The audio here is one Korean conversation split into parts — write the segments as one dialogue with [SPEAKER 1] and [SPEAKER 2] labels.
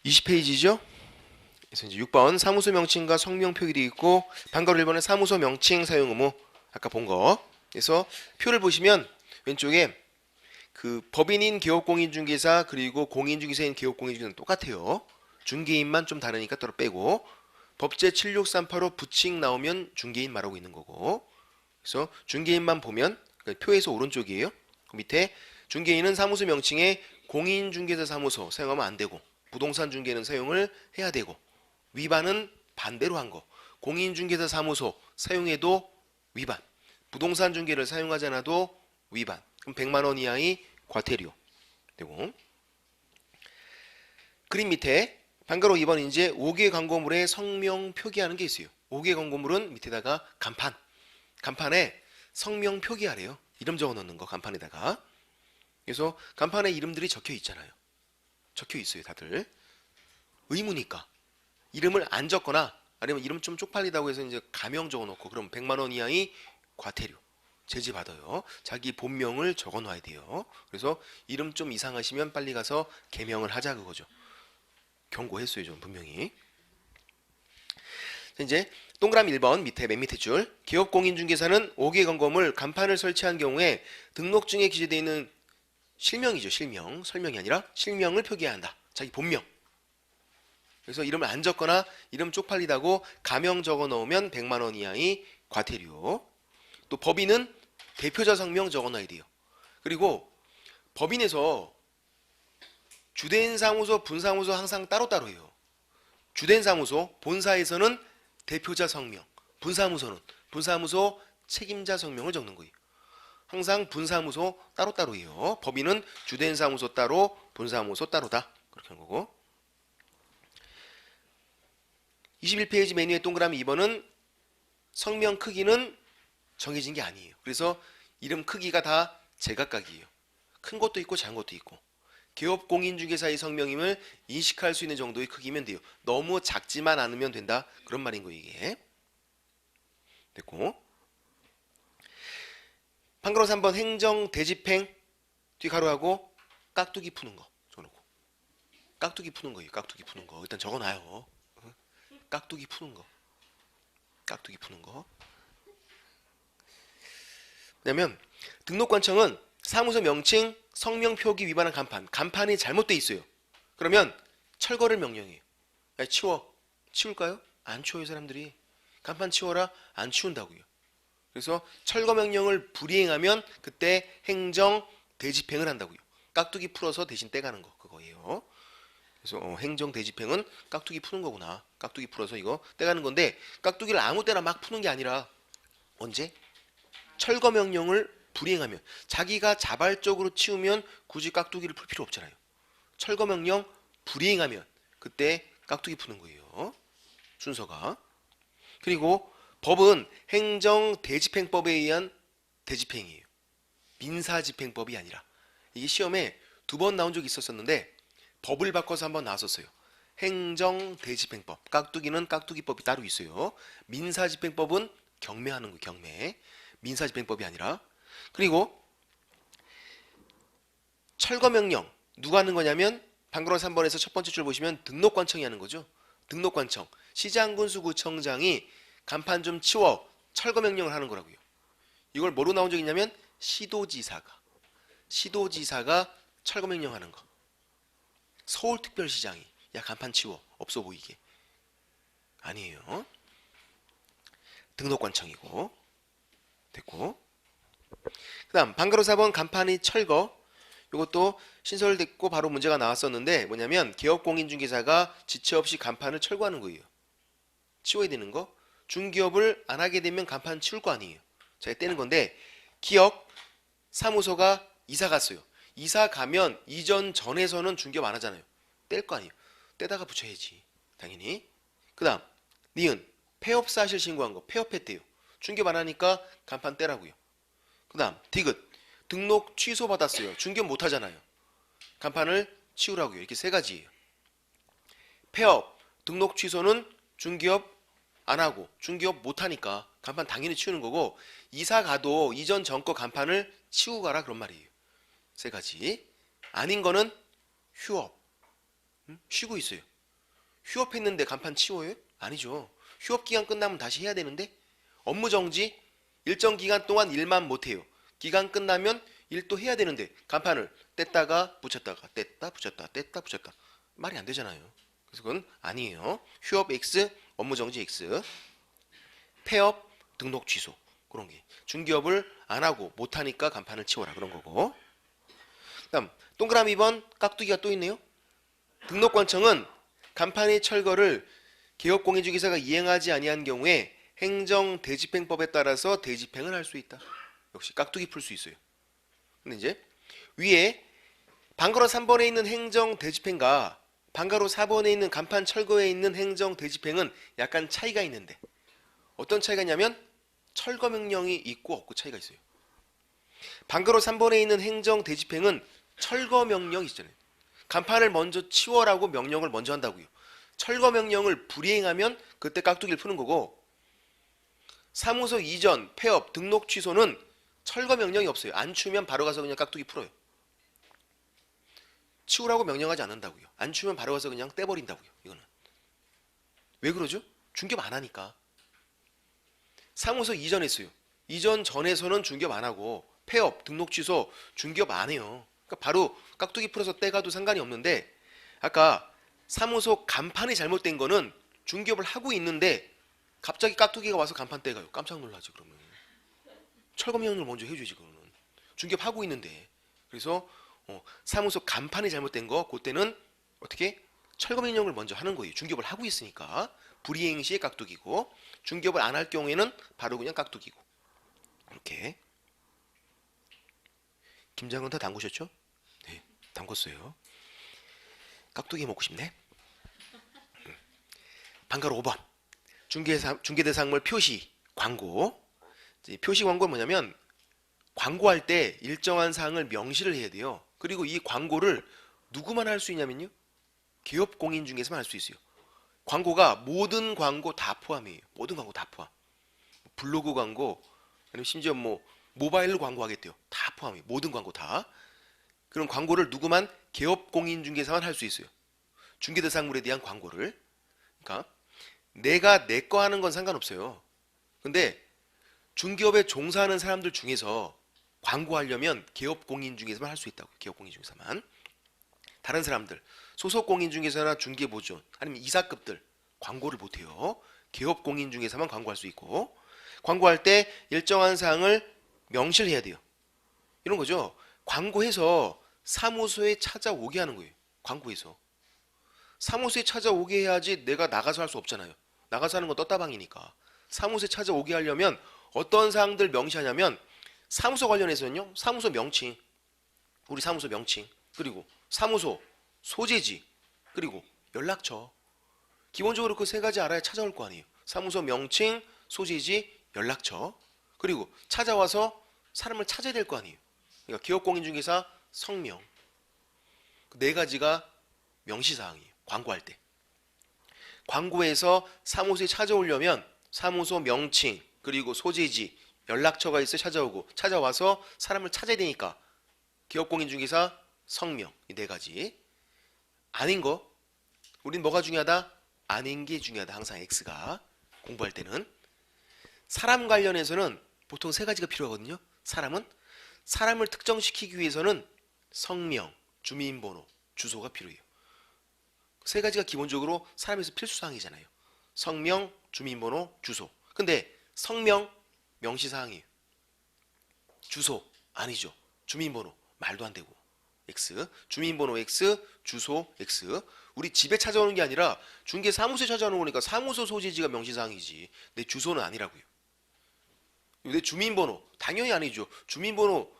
[SPEAKER 1] 20페이지죠? 그래서 이제 6번 사무소 명칭과 성명 표기 되어 있고 방과후 1번은 사무소 명칭 사용 의무 아까 본 거. 그래서 표를 보시면 왼쪽에 그 법인인 개업공인중개사 그리고 공인중개사인 개업공인중개사는 똑같아요. 중개인만 좀 다르니까 따로 빼고 법제 76385 부칙 나오면 중개인 말하고 있는 거고. 그래서 중개인만 보면 그 표에서 오른쪽이에요. 그 밑에 중개인은 사무소 명칭에 공인중개사 사무소 사용하면 안 되고 부동산 중개는 사용을 해야 되고 위반은 반대로 한 거. 공인중개사 사무소 사용해도 위반. 부동산 중개를 사용하지 않아도 위반. 그럼 100만 원 이하의 과태료 되고. 그림 밑에 방과후 2번 이제 5개 광고물에 성명 표기하는 게 있어요. 5개 광고물은 밑에다가 간판에 성명 표기하래요. 이름 적어 넣는 거 간판에다가. 그래서 간판에 이름들이 적혀 있잖아요. 적혀 있어요, 다들. 의무니까. 이름을 안 적거나 아니면 이름 좀 쪽팔리다고 해서 이제 가명 적어 놓고 그럼 100만 원 이하의 과태료 제재 받아요. 자기 본명을 적어 놔야 돼요. 그래서 이름 좀 이상하시면 빨리 가서 개명을 하자 그거죠. 경고했어요, 좀 분명히. 이제 동그라미 1번 밑에 맨 밑에 줄 기업공인중개사는 5개 광고물 간판을 설치한 경우에 등록증에 기재되어 있는 실명이죠. 실명. 설명이 아니라 실명을 표기해야 한다. 자기 본명. 그래서 이름을 안 적거나 이름 쪽팔리다고 가명 적어 넣으면 100만 원 이하의 과태료. 또 법인은 대표자 성명 적어 놔야 돼요. 그리고 법인에서 주된 사무소, 분사무소 항상 따로따로 해요. 주된 사무소, 본사에서는 대표자 성명, 분사무소 책임자 성명을 적는 거예요. 항상 분사무소 따로따로 해요. 법인은 주된 사무소 따로, 분사무소 따로다. 그렇게 하는 거고. 21페이지 맨 위에 동그라미 2번은 성명 크기는 정해진 게 아니에요. 그래서 이름 크기가 다 제각각이에요. 큰 것도 있고 작은 것도 있고. 개업공인중개사의 성명임을 인식할 수 있는 정도의 크기면 돼요. 너무 작지만 않으면 된다. 그런 말인 거예요, 이게. 됐고. 판가로 3번 행정 대집행 뒤 가로하고 깍두기 푸는 거 적어놓고. 깍두기 푸는 거예요. 깍두기 푸는 거. 일단 적어놔요. 깍두기 푸는 거. 깍두기 푸는 거. 그다음에 등록관청은 사무소 명칭 성명 표기 위반한 간판이 잘못돼 있어요. 그러면 철거를 명령해요. 야, 치울까요? 안 치워요, 사람들이. 간판 치워라. 안 치운다고요. 그래서 철거 명령을 불이행하면 그때 행정 대집행을 한다고요. 깍두기 풀어서 대신 떼가는 거 그거예요. 그래서 행정 대집행은 깍두기 푸는 거구나. 깍두기 풀어서 이거 떼가는 건데 깍두기를 아무 때나 막 푸는 게 아니라 언제? 철거 명령을 불이행하면 자기가 자발적으로 치우면 굳이 깍두기를 풀 필요 없잖아요. 철거 명령 불이행하면 그때 깍두기 푸는 거예요. 순서가. 그리고 법은 행정 대집행법에 의한 대집행이에요. 민사집행법이 아니라. 이게 시험에 2번 나온 적이 있었는데 법을 바꿔서 한번 나왔었어요. 행정 대집행법. 깍두기는 깍두기법이 따로 있어요. 민사집행법은 경매하는 거 경매. 민사집행법이 아니라. 그리고 철거명령 누가 하는 거냐면 방금 3번에서 첫 번째 줄 보시면 등록관청이 하는 거죠. 등록관청 시장군수구청장이 간판 좀 치워 철거명령을 하는 거라고요. 이걸 뭐로 나온 적이 있냐면 시도지사가 철거명령 하는 거. 서울특별시장이 야 간판 치워 없어 보이게. 아니에요. 등록관청이고. 됐고. 그 다음 방과후 4번 간판이 철거. 이것도 신설됐고 바로 문제가 나왔었는데 뭐냐면 개업공인중개사가 지체 없이 간판을 철거하는 거예요. 치워야 되는 거. 중기업을 안 하게 되면 간판 치울 거 아니에요. 제가 떼는 건데 기업 사무소가 이사 갔어요. 이사 가면 이전 전에서는 중기업 안 하잖아요. 뗄 거 아니에요. 떼다가 붙여야지. 당연히. 그 다음 니은 폐업 사실 신고한 거. 폐업했대요. 중기업 안 하니까 간판 떼라고요. 그 다음 디귿 등록 취소 받았어요. 중기업 못 하잖아요. 간판을 치우라고요. 이렇게 세 가지예요. 폐업, 등록 취소는 중기업 안 하고 중기업 못 하니까 간판 당연히 치우는 거고 이사 가도 이전 전거 간판을 치우고 가라 그런 말이에요. 세 가지. 아닌 거는 휴업. 쉬고 있어요. 휴업했는데 간판 치워요? 아니죠. 휴업 기간 끝나면 다시 해야 되는데 업무 정지 일정 기간 동안 일만 못 해요. 기간 끝나면 일 또 해야 되는데 간판을 뗐다가 붙였다가 뗐다 붙였다 뗐다 붙였다 말이 안 되잖아요. 그래서 그건 아니에요. 휴업 X, 업무 정지 X, 폐업, 등록 취소 그런 게 중개업을 안 하고 못 하니까 간판을 치워라 그런 거고. 그다음 동그라미 2번 깍두기가 또 있네요. 등록관청은 간판의 철거를 개업공인중개사가 이행하지 아니한 경우에 행정대집행법에 따라서 대집행을 할 수 있다. 역시 깍두기 풀 수 있어요. 근데 이제 위에 방가로 3번에 있는 행정대집행과 방가로 4번에 있는 간판 철거에 있는 행정대집행은 약간 차이가 있는데 어떤 차이가 있냐면 철거 명령이 있고 없고 차이가 있어요. 방가로 3번에 있는 행정대집행은 철거 명령이 있잖아요. 간판을 먼저 치워라고 명령을 먼저 한다고요. 철거 명령을 불이행하면 그때 깍두기를 푸는 거고 사무소 이전, 폐업, 등록 취소는 철거 명령이 없어요. 안 치우면 바로 가서 그냥 깍두기 풀어요. 치우라고 명령하지 않는다고요. 안 치우면 바로 가서 그냥 떼버린다고요. 이거는 왜 그러죠? 중개업 안 하니까. 사무소 이전 했어요. 이전 전에서는 중개업 안 하고 폐업, 등록 취소 중개업 안 해요. 그러니까 바로 깍두기 풀어서 떼가도 상관이 없는데 아까 사무소 간판이 잘못된 거는 중개업을 하고 있는데 갑자기 깍두기가 와서 간판 떼가요. 깜짝 놀라지 그러면. 철거 명령을 먼저 해줘야지 그거는. 중개업 하고 있는데. 그래서 사무소 간판이 잘못된 거 그때는 어떻게 철거 명령을 먼저 하는 거예요. 중개업을 하고 있으니까 불이행 시에 깍두기고 중개업을 안 할 경우에는 바로 그냥 깍두기고 이렇게. 김장은 다 담그셨죠? 네, 담궜어요. 깍두기 먹고 싶네. 방가로 5번 중개대상물 표시 광고. 표시 광고는 뭐냐면 광고할 때 일정한 사항을 명시를 해야 돼요. 그리고 이 광고를 누구만 할 수 있냐면요. 기업공인중개사만 할 수 있어요. 광고가 모든 광고 다 포함이에요. 모든 광고 다 포함. 블로그 광고 아니면 심지어 뭐 모바일로 광고하겠대요. 다 포함이에요. 모든 광고 다. 그런 광고를 누구만 개업공인중개사만 할 수 있어요. 중개대상물에 대한 광고를. 그러니까 내가 내 거 하는 건 상관없어요. 근데 중개업에 종사하는 사람들 중에서 광고하려면 개업공인중개사만 할 수 있다고. 개업공인중개사만. 다른 사람들 소속공인중개사나 중개보존 아니면 이사급들 광고를 못해요. 개업공인중개사만 광고할 수 있고 광고할 때 일정한 사항을 명시를 해야 돼요. 이런 거죠. 광고해서 사무소에 찾아오게 하는 거예요. 광고해서 사무소에 찾아오게 해야지 내가 나가서 할 수 없잖아요. 나가서 하는 건 떴다방이니까. 사무소에 찾아오게 하려면 어떤 사항들 명시하냐면 사무소 관련해서는요. 사무소 명칭, 우리 사무소 명칭, 그리고 사무소 소재지, 그리고 연락처. 기본적으로 그 세 가지 알아야 찾아올 거 아니에요. 사무소 명칭, 소재지, 연락처. 그리고 찾아와서 사람을 찾아야 될 거 아니에요. 그러니까 기업공인중개사 성명. 그 네 가지가 명시사항이에요. 광고할 때. 광고에서 사무소에 찾아오려면 사무소 명칭, 그리고 소재지, 연락처가 있어 찾아오고 찾아와서 사람을 찾아야 되니까 기업공인중개사 성명 이 네 가지. 아닌 거 우린 뭐가 중요하다? 아닌 게 중요하다. 항상 X가 공부할 때는. 사람 관련해서는 보통 세 가지가 필요하거든요. 사람을 특정시키기 위해서는 성명, 주민번호, 주소가 필요해요. 세 가지가 기본적으로 사람에서 필수사항이잖아요. 성명, 주민번호, 주소. 근데 성명 명시사항이에요. 주소 아니죠. 주민번호 말도 안 되고. X. 주민번호 X, 주소 X. 우리 집에 찾아오는 게 아니라 중개 사무소에 찾아오는 거니까 사무소 소재지가 명시사항이지. 내 주소는 아니라고요. 내 주민번호 당연히 아니죠. 주민번호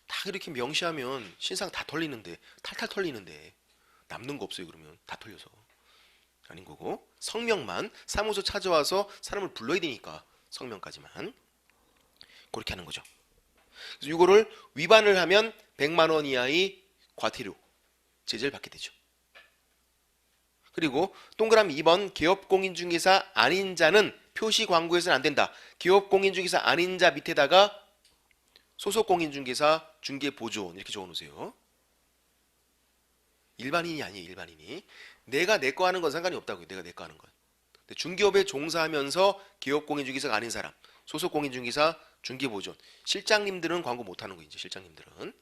[SPEAKER 1] 다 이렇게 명시하면 신상 다 털리는데 탈탈 털리는데 남는 거 없어요. 그러면 다 털려서. 아닌 거고. 성명만 사무소 찾아와서 사람을 불러야 되니까 성명까지만. 그렇게 하는 거죠. 그래서 이거를 위반을 하면 100만 원 이하의 과태료 제재를 받게 되죠. 그리고 동그라미 2번 기업공인중개사 아닌 자는 표시 광고해서는 안 된다. 기업공인중개사 아닌 자 밑에다가 소속공인중개사 중개보조원 이렇게 적어놓으세요. 일반인이 아니에요. 일반인이. 내가 내 거 하는 건 상관이 없다고요. 내가 내 거 하는 건. 근데 중기업에 종사하면서 기업공인중개사가 아닌 사람, 소속공인중개사, 중개보존, 실장님들은 광고 못하는 거예요. 이제 실장님들은.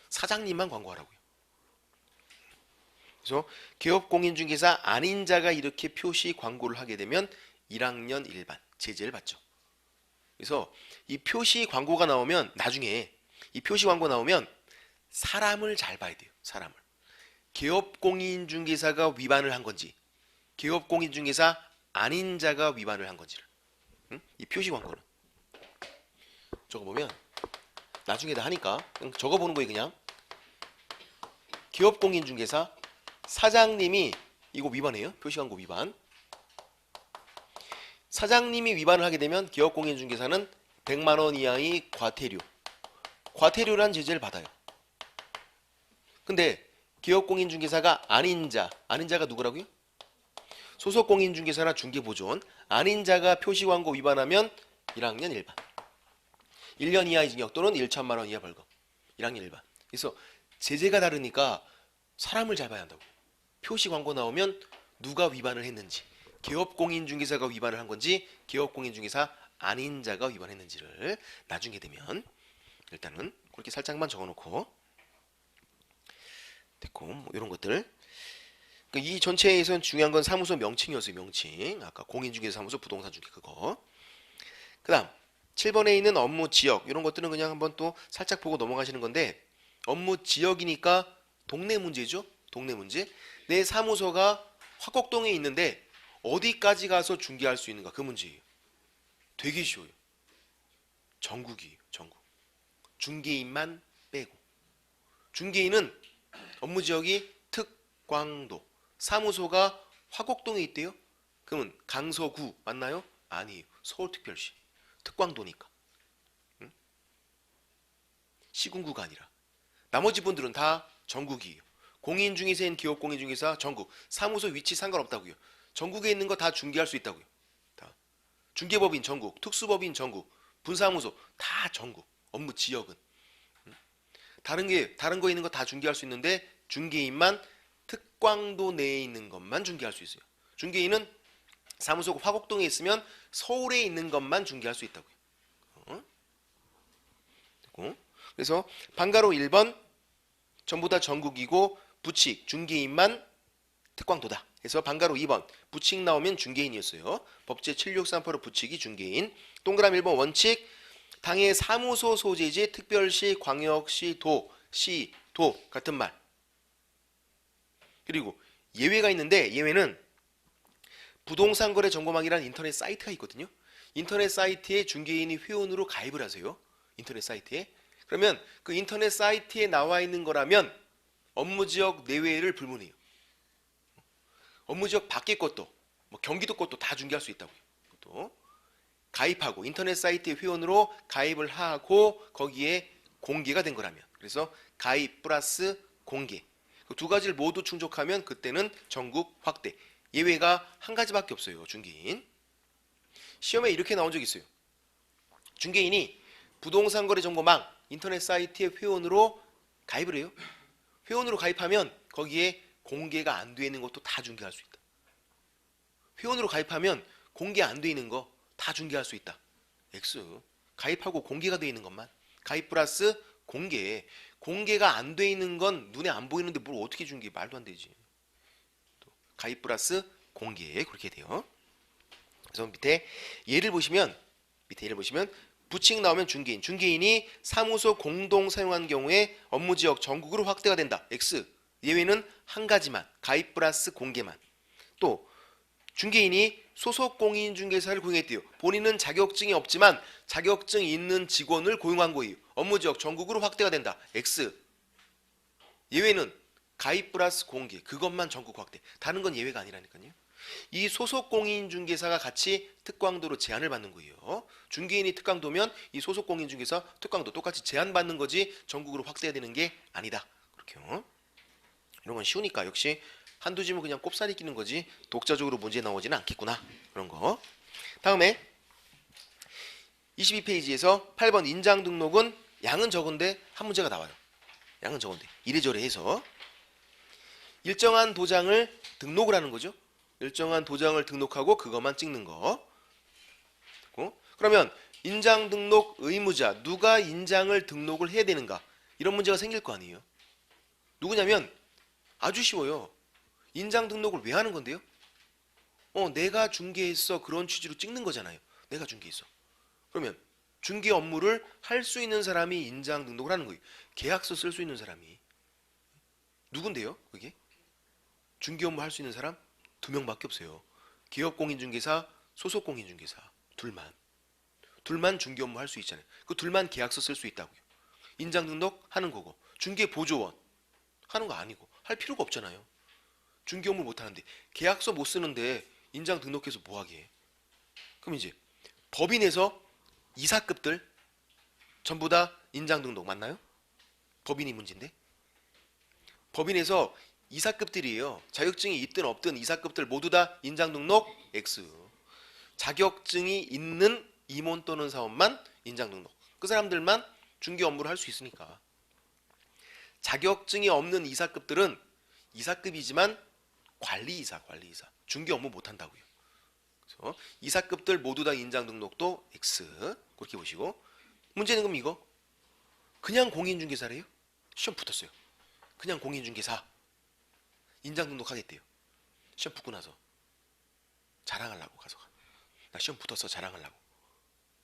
[SPEAKER 1] 사장님만 광고하라고요. 그래서 기업공인중개사 아닌 자가 이렇게 표시 광고를 하게 되면 1학년 일반 제재를 받죠. 그래서 이 표시 광고가 나오면 나중에 이 표시 광고 나오면 사람을 잘 봐야 돼요. 사람을. 기업공인중개사가 위반을 한 건지 기업공인중개사 아닌 자가 위반을 한 건지를. 응? 이 표시 광고는 적어보면 나중에 다 하니까 그냥 적어보는 거예요. 그냥 기업공인중개사 사장님이 이거 위반해요. 표시 광고 위반. 사장님이 위반을 하게 되면 기업공인중개사는 100만 원 이하의 과태료란 제재를 받아요. 근데 기업공인중개사가 아닌 자가 누구라고요? 소속공인중개사나 중개보존 아닌 자가 표시광고 위반하면 1학년 일반 1년 이하의 징역 또는 1천만 원 이하 벌금 1학년 일반. 그래서 제재가 다르니까 사람을 잘 봐야 한다고. 표시광고 나오면 누가 위반을 했는지 기업공인중개사가 위반을 한 건지 기업공인중개사 아닌 자가 위반했는지를 나중에 되면 일단은 그렇게 살짝만 적어놓고 됐고 뭐 이런 것들. 그러니까 이 전체에서는 중요한 건 사무소 명칭이었어요. 명칭. 아까 공인중개사 사무소 부동산 중개 그거. 그 다음 7번에 있는 업무 지역 이런 것들은 그냥 한번 또 살짝 보고 넘어가시는 건데 업무 지역이니까 동네 문제죠. 동네 문제. 내 사무소가 화곡동에 있는데 어디까지 가서 중개할 수 있는가 그 문제예요. 되게 쉬워요. 전국이에요. 전국. 중개인만 빼고. 중개인은 업무 지역이 특광도. 사무소가 화곡동에 있대요. 그러면 강서구 맞나요? 아니에요. 서울특별시. 특광도니까. 응? 시군구가 아니라. 나머지 분들은 다 전국이에요. 공인중개사인 기업공인중개사 전국. 사무소 위치 상관없다고요. 전국에 있는 거 다 중개할 수 있다고요. 다. 중개법인 전국, 특수법인 전국, 분사무소 다 전국. 업무 지역은. 다른 거 있는 거 다 중개할 수 있는데 중개인만 특광도 내에 있는 것만 중개할 수 있어요. 중개인은 사무소가 화곡동에 있으면 서울에 있는 것만 중개할 수 있다고요. 됐고. 그래서 방가로 1번 전부 다 전국이고 부칙 중개인만 특광도다. 그래서 방가로 2번 부칙 나오면 중개인이었어요. 법제 7638호 부칙이 중개인. 동그라미 1번 원칙 당해 사무소 소재지 특별시, 광역시, 도, 시, 도 같은 말. 그리고 예외가 있는데 예외는 부동산 거래 정보망이라는 인터넷 사이트가 있거든요. 인터넷 사이트에 중개인이 회원으로 가입을 하세요. 인터넷 사이트에. 그러면 그 인터넷 사이트에 나와 있는 거라면 업무지역 내외를 불문해요. 업무지역 밖의 것도 뭐 경기도 것도 다 중개할 수 있다고요. 또 가입하고 인터넷 사이트에 회원으로 가입을 하고 거기에 공개가 된 거라면 그래서 가입 플러스 공개 그 두 가지를 모두 충족하면 그때는 전국 확대. 예외가 한 가지밖에 없어요. 중개인. 시험에 이렇게 나온 적 있어요. 중개인이 부동산 거래 정보망 인터넷 사이트에 회원으로 가입을 해요. 회원으로 가입하면 거기에 공개가 안 되어 있는 것도 다 중개할 수 있다. 회원으로 가입하면 공개 안 되어 있는 거 다 중개할 수 있다. X. 가입하고 공개가 되어 있는 것만. 가입 플러스 공개. 공개가 안 되어 있는 건 눈에 안 보이는데 뭘 어떻게 중개해. 말도 안 되지. 또 가입 플러스 공개. 그렇게 돼요. 그래서 밑에 예를 보시면 부칙 나오면 중개인. 중개인이 사무소 공동 사용한 경우에 업무지역 전국으로 확대가 된다. X. 예외는 한 가지만. 가입 플러스 공개만. 또 중개인이 소속 공인중개사를 고용했대요. 본인은 자격증이 없지만 자격증 있는 직원을 고용한 거예요. 업무지역 전국으로 확대가 된다. X. 예외는 가입 플러스 공개. 그것만 전국 확대. 다른 건 예외가 아니라니까요. 이 소속 공인중개사가 같이 특광도로 제한을 받는 거예요. 중개인이 특광도면 이 소속 공인중개사 특광도 똑같이 제한받는 거지 전국으로 확대해야 되는 게 아니다. 그렇게요. 이런 건 쉬우니까 역시 한두 지문 그냥 꼽사리 끼는 거지 독자적으로 문제 나오지는 않겠구나. 그런 거. 다음에 22페이지에서 8번 인장 등록은 양은 적은데 한 문제가 나와요. 양은 적은데 이래저래 해서 일정한 도장을 등록을 하는 거죠. 일정한 도장을 등록하고 그것만 찍는 거. 그러면 인장 등록 의무자, 누가 인장을 등록을 해야 되는가? 이런 문제가 생길 거 아니에요. 누구냐면 아주 쉬워요. 인장 등록을 왜 하는 건데요? 내가 중개했어. 그런 취지로 찍는 거잖아요. 내가 중개했어. 그러면 중개 업무를 할 수 있는 사람이 인장 등록을 하는 거예요. 계약서 쓸 수 있는 사람이. 누군데요? 그게? 중개 업무 할 수 있는 사람? 2명밖에 없어요. 기업공인중개사, 소속공인중개사. 둘만 중개 업무 할 수 있잖아요. 그 둘만 계약서 쓸 수 있다고요. 인장 등록 하는 거고, 중개 보조원 하는 거 아니고 할 필요가 없잖아요. 중개 업무 못 하는데 계약서 못 쓰는데 인장 등록해서 뭐 하게 해? 그럼 이제 법인에서 이사급들 전부 다 인장 등록 맞나요? 법인이 문제인데. 법인에서 이사급들이에요. 자격증이 있든 없든 이사급들 모두 다 인장 등록 X. 자격증이 있는 임원 또는 사원만 인장 등록. 그 사람들만 중개 업무를 할 수 있으니까. 자격증이 없는 이사급들은 이사급이지만 관리이사. 중개 업무 못 한다고요. 그래서 이사급들 모두 다 인장 등록도 X. 그렇게 보시고. 문제는 그럼 이거. 그냥 공인중개사래요? 시험 붙었어요. 그냥 공인중개사. 인장 등록하겠대요. 시험 붙고 나서. 자랑하려고 가서. 나 시험 붙었어 자랑하려고.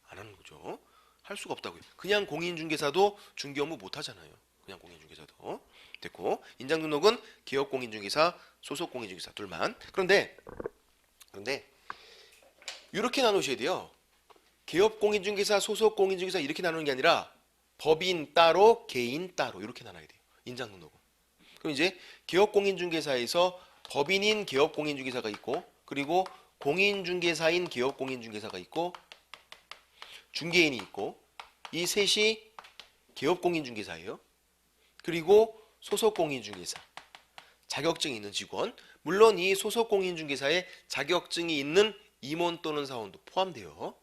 [SPEAKER 1] 안 하는 거죠. 할 수가 없다고요. 그냥 공인중개사도 중개 업무 못 하잖아요. 그냥 공인중개사도. 됐고, 인장 등록은 기업 공인중개사, 소속 공인중개사 둘만. 그런데 이렇게 나누셔야 돼요. 기업 공인중개사, 소속 공인중개사 이렇게 나누는 게 아니라 법인 따로, 개인 따로 이렇게 나눠야 돼요. 인장 등록은. 그럼 이제 기업 공인중개사에서 법인인 기업 공인중개사가 있고, 그리고 공인중개사인 기업 공인중개사가 있고, 중개인이 있고, 이 셋이 기업 공인중개사예요. 그리고 소속 공인중개사, 자격증이 있는 직원, 물론 이 소속 공인중개사에 자격증이 있는 임원 또는 사원도 포함돼요.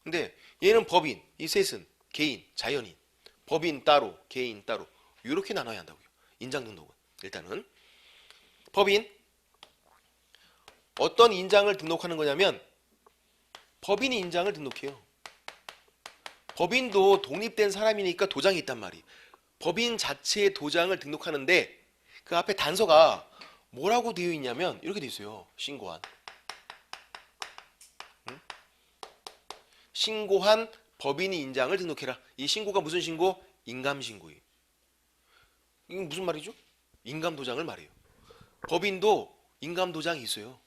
[SPEAKER 1] 근데 얘는 법인, 이 셋은 개인, 자연인, 법인 따로, 개인 따로 이렇게 나눠야 한다고요. 인장 등록은. 일단은 법인 어떤 인장을 등록하는 거냐면 법인이 인장을 등록해요. 법인도 독립된 사람이니까 도장이 있단 말이에요. 법인 자체의 도장을 등록하는데 그 앞에 단서가 뭐라고 되어 있냐면 이렇게 되어 있어요. 신고한. 신고한 법인이 인장을 등록해라. 이 신고가 무슨 신고? 인감신고예요. 이건 무슨 말이죠? 인감도장을 말해요. 법인도 인감도장이 있어요.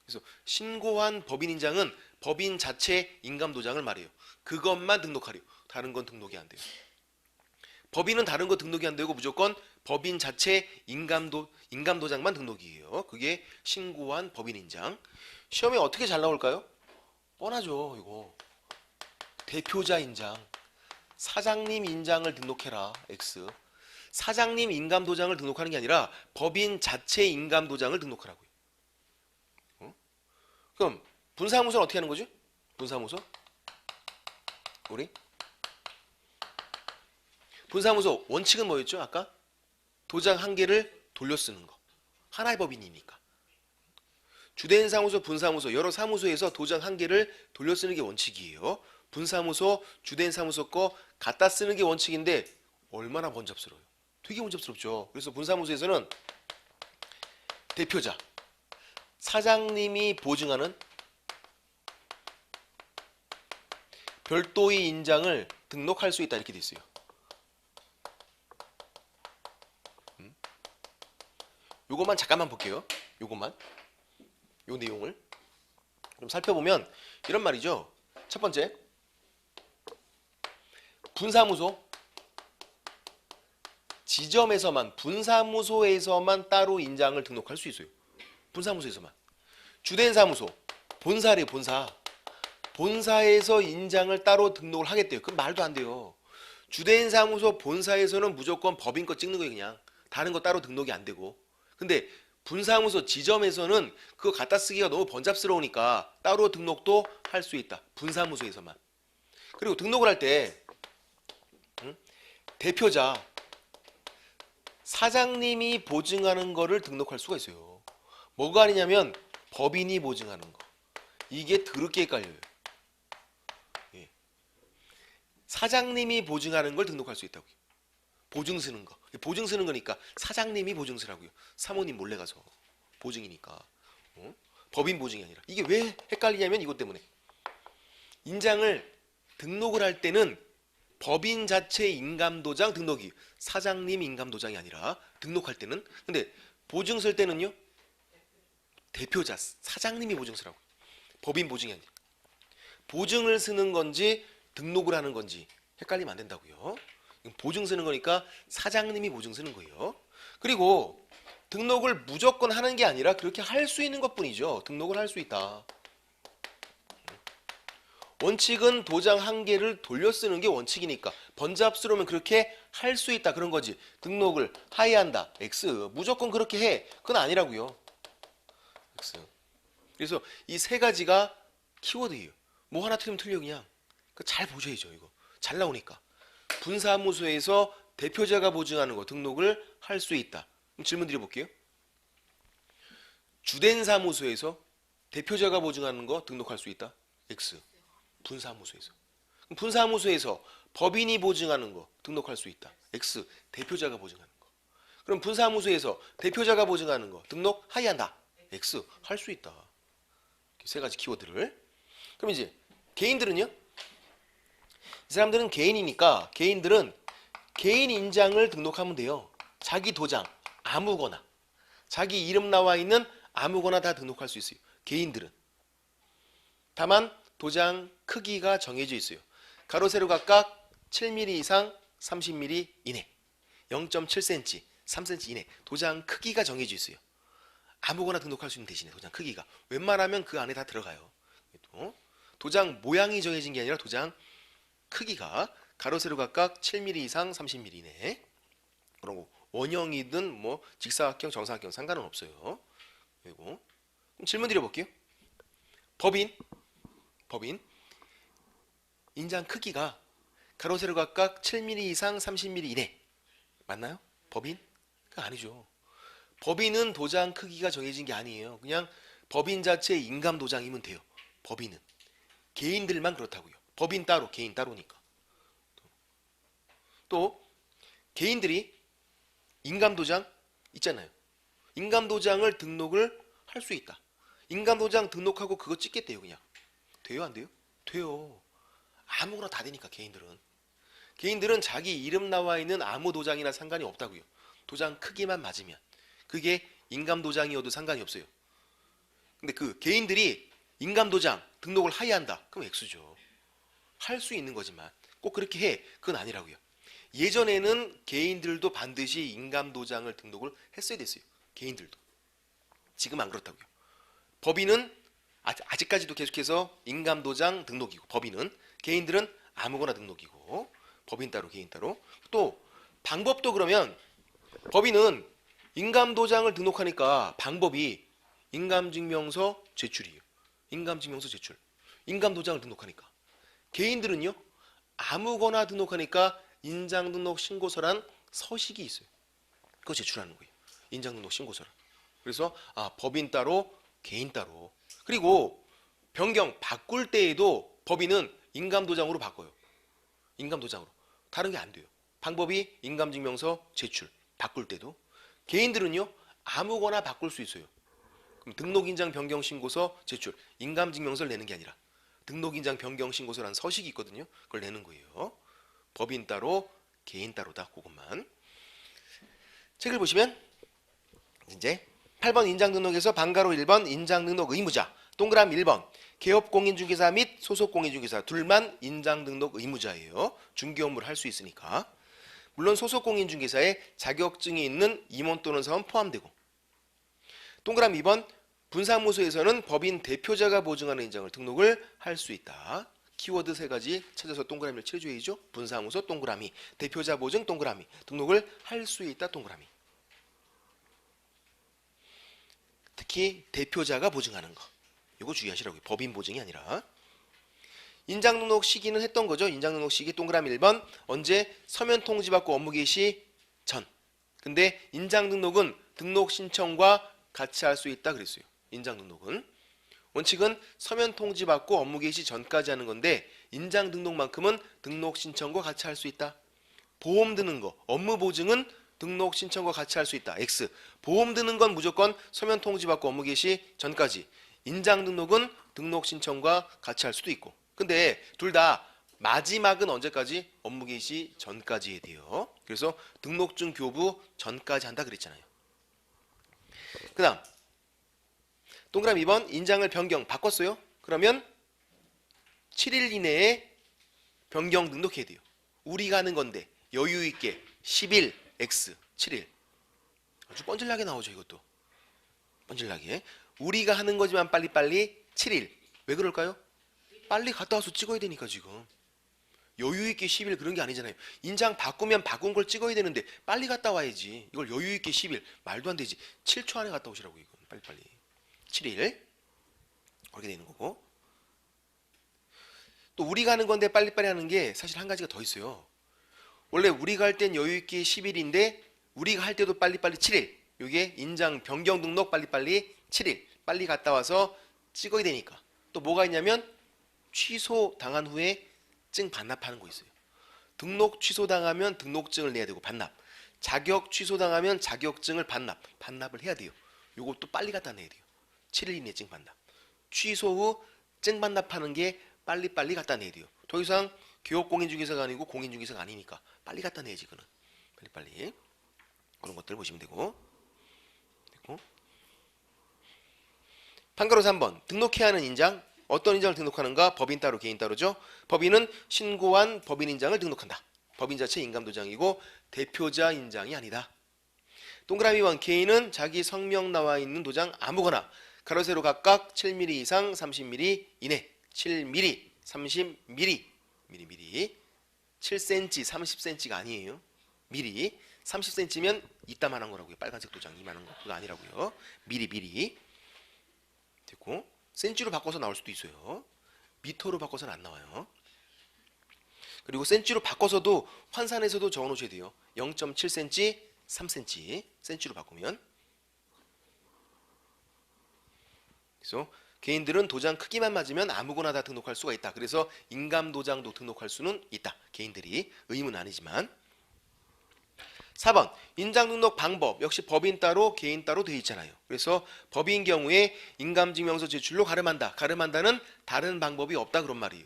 [SPEAKER 1] 그래서 신고한 법인인장은 법인 자체 인감도장을 말해요. 그것만 등록하래요. 다른 건 등록이 안 돼요. 법인은 다른 거 등록이 안 되고 무조건 법인 자체 인감도장만 등록이에요. 그게 신고한 법인인장. 시험에 어떻게 잘 나올까요? 뻔하죠. 이거 대표자 인장, 사장님 인장을 등록해라. X. 사장님 인감도장을 등록하는 게 아니라 법인 자체 인감도장을 등록하라고요. 그럼 분사무소는 어떻게 하는 거죠? 분사무소? 우리 분사무소 원칙은 뭐였죠? 아까 도장 한 개를 돌려 쓰는 거. 하나의 법인이니까. 주된 사무소, 분사무소 여러 사무소에서 도장 한 개를 돌려 쓰는 게 원칙이에요. 분사무소, 주된 사무소 거 갖다 쓰는 게 원칙인데 얼마나 번잡스러워요. 되게 번잡스럽죠. 그래서 분사무소에서는 대표자, 사장님이 보증하는 별도의 인장을 등록할 수 있다 이렇게 돼 있어요. 요것만 잠깐만 볼게요. 요것만. 요 내용을 좀 살펴보면 이런 말이죠. 첫 번째, 분사무소 지점에서만 분사무소에서만 따로 인장을 등록할 수 있어요. 분사무소에서만. 주된 사무소 본사래 본사. 본사에서 인장을 따로 등록을 하겠대요. 그럼 말도 안 돼요. 주된 사무소 본사에서는 무조건 법인 거 찍는 거예요. 그냥 다른 거 따로 등록이 안 되고. 근데 분사무소 지점에서는 그거 갖다 쓰기가 너무 번잡스러우니까 따로 등록도 할 수 있다. 분사무소에서만. 그리고 등록을 할 때 대표자, 사장님이 보증하는 거를 등록할 수가 있어요. 뭐가 아니냐면 법인이 보증하는 거. 이게 더럽게 헷갈려요. 예. 사장님이 보증하는 걸 등록할 수 있다고요. 보증 쓰는 거. 보증 쓰는 거니까 사장님이 보증 쓰라고요. 사모님 몰래 가서. 보증이니까. 법인 보증이 아니라. 이게 왜 헷갈리냐면 이것 때문에. 인장을 등록을 할 때는 법인 자체 인감도장 등록이 사장님 인감도장이 아니라 등록할 때는. 근데 보증 쓸 때는요. 대표자 사장님이 보증 쓰라고. 법인 보증이 아니라. 보증을 쓰는 건지 등록을 하는 건지 헷갈리면 안 된다고요. 보증 쓰는 거니까 사장님이 보증 쓰는 거예요. 그리고 등록을 무조건 하는 게 아니라 그렇게 할 수 있는 것뿐이죠. 등록을 할 수 있다. 원칙은 도장 한 개를 돌려 쓰는 게 원칙이니까 번잡스러우면 그렇게 할 수 있다 그런 거지. 등록을 하이한다. X. 무조건 그렇게 해. 그건 아니라고요. X. 그래서 이 세 가지가 키워드예요. 뭐 하나 틀리면 틀려 그냥. 잘 보셔야죠. 이거 잘 나오니까. 분사무소에서 대표자가 보증하는 거 등록을 할 수 있다. 그럼 질문 드려볼게요. 주된 사무소에서 대표자가 보증하는 거 등록할 수 있다. X. 분사무소에서. 그럼 분사무소에서 법인이 보증하는 거 등록할 수 있다. X. 대표자가 보증하는 거. 그럼 분사무소에서 대표자가 보증하는 거 등록 하이한다. X. 할 수 있다. 세 가지 키워드를. 그럼 이제 개인들은요? 이 사람들은 개인이니까 개인들은 개인 인장을 등록하면 돼요. 자기 도장 아무거나 자기 이름 나와 있는 아무거나 다 등록할 수 있어요. 개인들은. 다만 도장 크기가 정해져 있어요. 가로 세로 각각 7mm 이상 30mm 이내 0.7cm 3cm 이내 도장 크기가 정해져 있어요. 아무거나 등록할 수 있는 대신에 도장 크기가 웬만하면 그 안에 다 들어가요. 도장 모양이 정해진 게 아니라 도장 크기가 가로 세로 각각 7mm 이상 30mm 이내. 그리고 원형이든 뭐 직사각형 정사각형 상관은 없어요. 그리고 질문 드려볼게요. 법인 인장 크기가 가로 세로 각각 7mm 이상 30mm 이내 맞나요? 법인? 그거 아니죠. 법인은 도장 크기가 정해진 게 아니에요. 그냥 법인 자체 인감 도장이면 돼요. 법인은 개인들만 그렇다고요. 법인 따로 개인 따로니까. 또 개인들이 인감도장 있잖아요. 인감도장을 등록을 할 수 있다. 인감도장 등록하고 그거 찍겠대요. 그냥. 돼요 안 돼요? 돼요. 아무거나 다 되니까 개인들은. 개인들은 자기 이름 나와 있는 아무 도장이나 상관이 없다고요. 도장 크기만 맞으면. 그게 인감도장이어도 상관이 없어요. 근데 그 개인들이 인감도장 등록을 하이한다. 그럼 X죠. 할 수 있는 거지만 꼭 그렇게 해. 그건 아니라고요. 예전에는 개인들도 반드시 인감도장을 등록을 했어야 됐어요. 개인들도. 지금 안 그렇다고요. 법인은 아직까지도 계속해서 인감도장 등록이고 법인은 개인들은 아무거나 등록이고 법인 따로 개인 따로. 또 방법도 그러면 법인은 인감도장을 등록하니까 방법이 인감증명서 제출이에요. 인감증명서 제출. 인감도장을 등록하니까. 개인들은요. 아무거나 등록하니까 인장등록 신고서란 서식이 있어요. 그거 제출하는 거예요. 인장등록 신고서란. 그래서 법인 따로 개인 따로. 그리고 변경 바꿀 때에도 법인은 인감도장으로 바꿔요. 인감도장으로. 다른 게 안 돼요. 방법이 인감증명서 제출. 바꿀 때도. 개인들은요. 아무거나 바꿀 수 있어요. 그럼 등록인장 변경신고서 제출. 인감증명서를 내는 게 아니라 등록인장 변경신고서라는 서식이 있거든요. 그걸 내는 거예요. 법인 따로 개인 따로다. 그것만. 책을 보시면 이제 8번 인장등록에서 방가로 1번 인장등록 의무자, 동그라미 1번 개업공인중개사 및 소속공인중개사 둘만 인장등록 의무자예요. 중개업무를 할 수 있으니까. 물론 소속공인중개사에 자격증이 있는 임원 또는 사원 포함되고. 동그라미 2번 분사무소에서는 법인 대표자가 보증하는 인장을 등록을 할 수 있다. 키워드 세 가지 찾아서 동그라미를 칠해줘야죠. 분사무소 동그라미, 대표자 보증 동그라미, 등록을 할 수 있다 동그라미. 특히 대표자가 보증하는 거. 이거 주의하시라고요. 법인 보증이 아니라. 인장등록 시기는 했던 거죠. 인장등록 시기 동그라미 1번 언제 서면 통지받고 업무 개시 전. 근데 인장 등록은 등록 신청과 같이 할 수 있다 그랬어요. 인장 등록은 원칙은 서면 통지 받고 업무 개시 전까지 하는 건데 인장 등록만큼은 등록 신청과 같이 할 수 있다. 보험 드는 거, 업무 보증은 등록 신청과 같이 할 수 있다. X. 보험 드는 건 무조건 서면 통지 받고 업무 개시 전까지. 인장 등록은 등록 신청과 같이 할 수도 있고. 근데 둘 다 마지막은 언제까지? 업무 개시 전까지 해야 돼요. 그래서 등록증 교부 전까지 한다 그랬잖아요. 그다음 동그라미 2번 인장을 변경 바꿨어요. 그러면 7일 이내에 변경 등록해야 돼요. 우리가 하는 건데 여유 있게 10일 X 7일 아주 뻔질나게 나오죠. 이것도 뻔질나게 우리가 하는 거지만 빨리빨리 7일 왜 그럴까요? 빨리 갔다 와서 찍어야 되니까 지금 여유 있게 10일 그런 게 아니잖아요. 인장 바꾸면 바꾼 걸 찍어야 되는데 빨리 갔다 와야지. 이걸 여유 있게 10일 말도 안 되지. 7초 안에 갔다 오시라고 이건 빨리빨리 7일 그렇게 되는 거고 또 우리가 하는 건데 빨리빨리 하는 게 사실 한 가지가 더 있어요. 원래 우리가 할 땐 여유 있게 10일인데 우리가 할 때도 빨리빨리 7일. 이게 인장 변경 등록 빨리빨리 7일. 빨리 갔다 와서 찍어야 되니까. 또 뭐가 있냐면 취소 당한 후에 증 반납하는 거 있어요. 등록 취소 당하면 등록증을 내야 되고 반납. 자격 취소 당하면 자격증을 반납을 해야 돼요. 요것도 빨리 갖다 내야 돼요. 7일 이내 증 반납. 취소 후 증 반납하는 게 빨리빨리 갖다 내야 돼요. 더 이상 기업 공인중개사가 아니고 공인중개사가 아니니까 빨리 갖다 내야지 그는. 빨리빨리 그런 것들 보시면 되고 판가로 3번 등록해야 하는 인장 어떤 인장을 등록하는가? 법인 따로 개인 따로죠. 법인은 신고한 법인 인장을 등록한다. 법인 자체 인감도장이고 대표자 인장이 아니다. 동그라미 1 개인은 자기 성명 나와 있는 도장 아무거나 가로 세로 각각 7mm 이상 30mm 이내 7mm 30mm 7cm 30cm가 아니에요. 미리 30cm면 이따만한 거라고요. 빨간색 도장 이만한 거 그거 아니라고요. 미리 됐고 센치로 바꿔서 나올 수도 있어요. 미터로 바꿔서는 안 나와요. 그리고 센치로 바꿔서도 환산해서도 적어 놓으셔야 돼요. 0.7cm 3cm 센치로 바꾸면 그래서 개인들은 도장 크기만 맞으면 아무거나 다 등록할 수가 있다. 그래서 인감도장도 등록할 수는 있다. 개인들이 의무는 아니지만 4번 인장 등록 방법 역시 법인 따로 개인 따로 되어 있잖아요. 그래서 법인 경우에 인감증명서 제출로 가름한다. 가름한다는 다른 방법이 없다 그런 말이에요.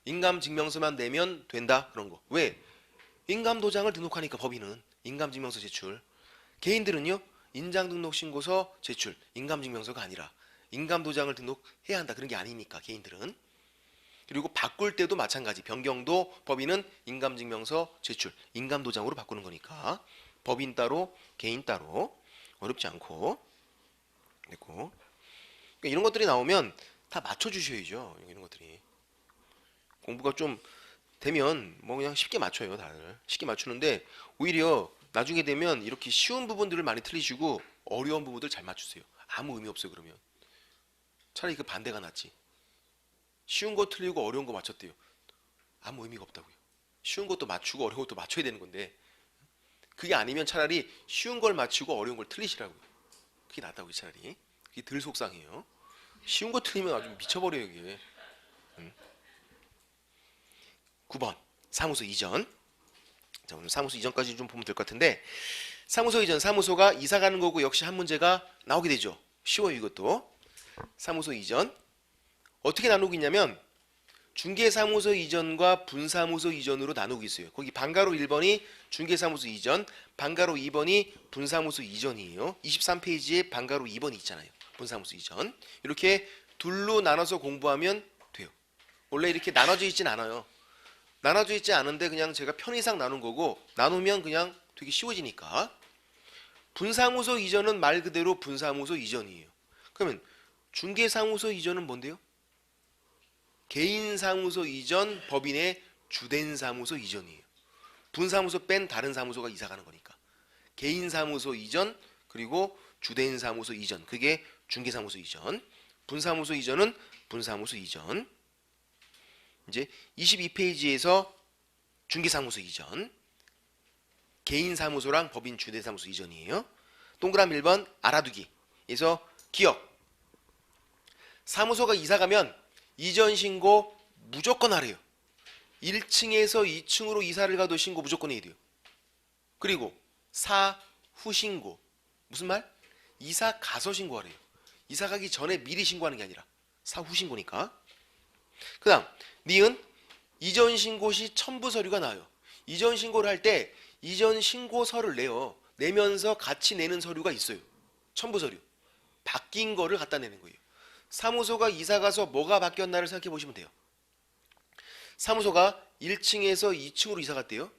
[SPEAKER 1] 인감증명서만 내면 된다 그런 거. 왜? 인감도장을 등록하니까 법인은 인감증명서 제출. 개인들은요 인장등록신고서 제출 인감증명서가 아니라 인감도장을 등록해야 한다. 그런 게 아니니까 개인들은. 그리고 바꿀 때도 마찬가지. 변경도 법인은 인감증명서 제출, 인감도장으로 바꾸는 거니까 법인 따로, 개인 따로 어렵지 않고 됐고. 그러니까 이런 것들이 나오면 다 맞춰주셔야죠. 이런 것들이 공부가 좀 되면 뭐 그냥 쉽게 맞춰요. 다들 쉽게 맞추는데 오히려 나중에 되면 이렇게 쉬운 부분들을 많이 틀리시고 어려운 부분들 잘 맞추세요. 아무 의미 없어요. 그러면 차라리 그 반대가 낫지. 쉬운 거 틀리고 어려운 거 맞췄대요. 아무 의미가 없다고요. 쉬운 것도 맞추고 어려운 것도 맞춰야 되는 건데 그게 아니면 차라리 쉬운 걸 맞추고 어려운 걸 틀리시라고요. 그게 낫다고요. 차라리. 그게 덜 속상해요. 쉬운 거 틀리면 아주 미쳐버려요. 이게. 9번 사무소 이전. 자, 오늘 사무소 이전까지 좀 보면 될 것 같은데 사무소 이전, 사무소가 이사 가는 거고 역시 한 문제가 나오게 되죠. 쉬워요. 이것도. 사무소 이전 어떻게 나누고 있냐면 중개사무소 이전과 분사무소 이전으로 나누고 있어요. 거기 방가로 1번이 중개사무소 이전, 방가로 2번이 분사무소 이전이에요. 23페이지에 방가로 2번이 있잖아요. 분사무소 이전. 이렇게 둘로 나눠서 공부하면 돼요. 원래 이렇게 나눠져 있진 않아요. 나눠져 있지 않은데 그냥 제가 편의상 나눈 거고 나누면 그냥 되게 쉬워지니까. 분사무소 이전은 말 그대로 분사무소 이전이에요. 그러면 중개사무소 이전은 뭔데요? 개인사무소 이전, 법인의 주된 사무소 이전이에요. 분사무소 뺀 다른 사무소가 이사가는 거니까. 개인사무소 이전 그리고 주된 사무소 이전 그게 중개사무소 이전. 분사무소 이전은 분사무소 이전. 이제 22페이지에서 중개사무소 이전. 개인 사무소랑 법인 주된 사무소 이전이에요. 동그란 1번 알아두기. 그래서 기억. 사무소가 이사 가면 이전 신고 무조건 하래요. 1층에서 2층으로 이사를 가도 신고 무조건 해야 돼요. 그리고 사후 신고. 무슨 말? 이사 가서 신고하래요. 이사 가기 전에 미리 신고하는 게 아니라 사후 신고니까. 그 다음 니은 이전 신고 시 첨부 서류가 나와요. 이전 신고를 할 때 이전 신고서를 내요. 내면서 같이 내는 서류가 있어요. 첨부 서류. 바뀐 거를 갖다 내는 거예요. 사무소가 이사 가서 뭐가 바뀌었나를 생각해 보시면 돼요. 사무소가 1층에서 2층으로 이사 갔대요.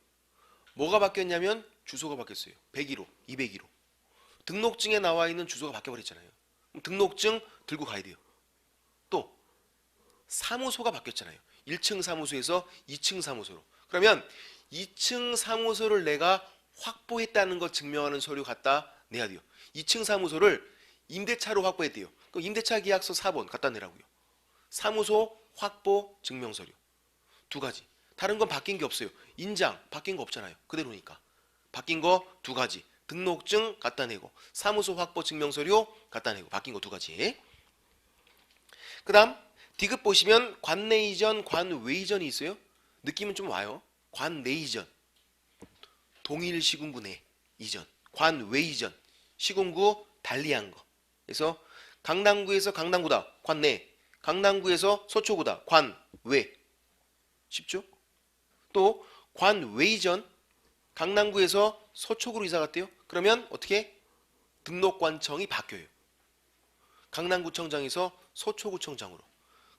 [SPEAKER 1] 뭐가 바뀌었냐면 주소가 바뀌었어요. 101호, 201호. 등록증에 나와 있는 주소가 바뀌어버렸잖아요. 그럼 등록증 들고 가야 돼요. 또 사무소가 바뀌었잖아요. 1층 사무소에서 2층 사무소로. 그러면 2층 사무소를 내가 확보했다는 거 증명하는 서류 갖다 내야 돼요. 2층 사무소를 임대차로 확보했대요. 그럼 임대차 계약서 4번 갖다 내라고요. 사무소 확보 증명서류. 두 가지. 다른 건 바뀐 게 없어요. 인장 바뀐 거 없잖아요. 그대로니까. 바뀐 거 두 가지. 등록증 갖다 내고 사무소 확보 증명서류 갖다 내고 바뀐 거 두 가지. 그 다음 디귿 보시면 관내 이전, 관외 이전이 있어요. 느낌은 좀 와요. 관내 이전. 동일 시군구 내 이전. 관외 이전. 시군구 달리한 거. 그래서 강남구에서 강남구다. 관내. 강남구에서 서초구다. 관외. 쉽죠? 또 관외 이전. 강남구에서 서초구로 이사 갔대요. 그러면 어떻게? 등록관청이 바뀌어요. 강남구청장에서 서초구청장으로.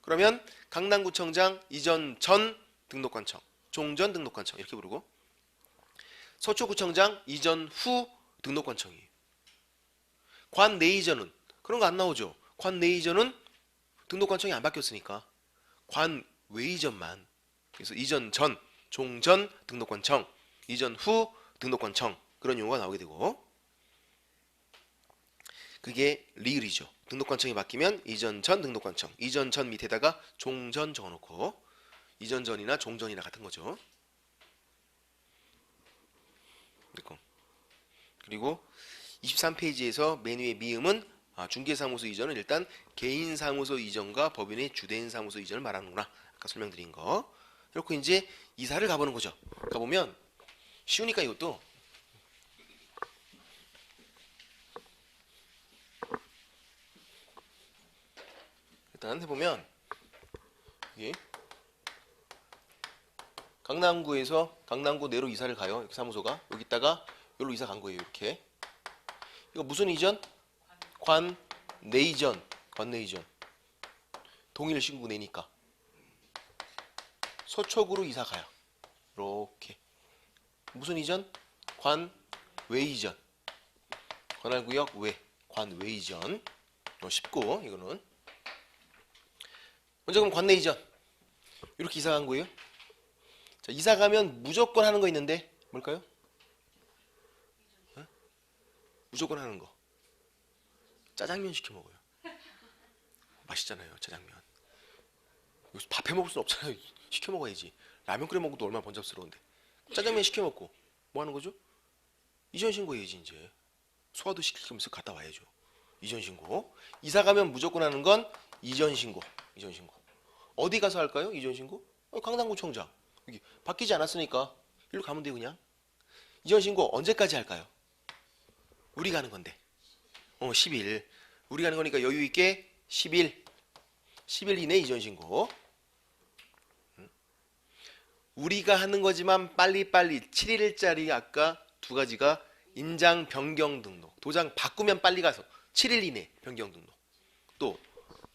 [SPEAKER 1] 그러면 강남구청장 이전 전 등록관청, 종전 등록관청 이렇게 부르고, 서초구청장 이전 후 등록관청이에요. 관내 이전은 그런 거 안 나오죠. 관내 이전은 등록관청이 안 바뀌었으니까 관외 이전만. 그래서 이전 전, 종전 등록관청, 이전 후 등록관청 그런 용어가 나오게 되고, 그게 리을이죠. 등록관청이 바뀌면 이전 전 등록관청, 이전 전 밑에다가 종전 적어놓고 이전 전이나 종전이나 같은 거죠. 그리고 23페이지에서 맨 위에 미음은 중개사무소 이전은 일단 개인사무소 이전과 법인의 주된 사무소 이전을 말하는구나. 아까 설명드린 거. 이렇게 이제 이사를 가보는 거죠. 가보면 쉬우니까 이것도 일단 해보면 이게 강남구에서 강남구 내로 이사를 가요. 이렇게 사무소가 여기다가 여기로 이사 간 거예요. 이렇게. 이거 무슨 이전? 관내 이전. 관내 이전. 동일 신고 내니까 서초구로 이사 가요. 이렇게. 무슨 이전? 관외 이전. 관할구역 외. 관외 이전. 쉽고 이거는. 먼저 그럼 관내 이전. 이렇게 이사 간 거예요. 자, 이사 가면 무조건 하는 거 있는데 뭘까요? 어? 무조건 하는 거. 짜장면 시켜 먹어요. 맛있잖아요, 짜장면. 여기서 밥 해 먹을 순 없잖아요. 시켜 먹어야지. 라면 끓여 먹어도 얼마나 번잡스러운데. 짜장면 시켜 먹고 뭐 하는 거죠? 이전 신고해야지 이제. 소화도 시키면서 갔다 와야죠. 이전 신고. 이사 가면 무조건 하는 건 이전 신고. 이전 신고. 어디 가서 할까요? 이전 신고? 강남구청장. 여기 바뀌지 않았으니까 일로 가면 돼요 그냥. 이전 신고 언제까지 할까요? 우리가 하는 건데. 10일. 우리가 하는 거니까 여유 있게 10일. 10일 이내 이전 신고. 우리가 하는 거지만 빨리빨리 7일짜리 아까 두 가지가 인장 변경 등록. 도장 바꾸면 빨리 가서 7일 이내 변경 등록. 또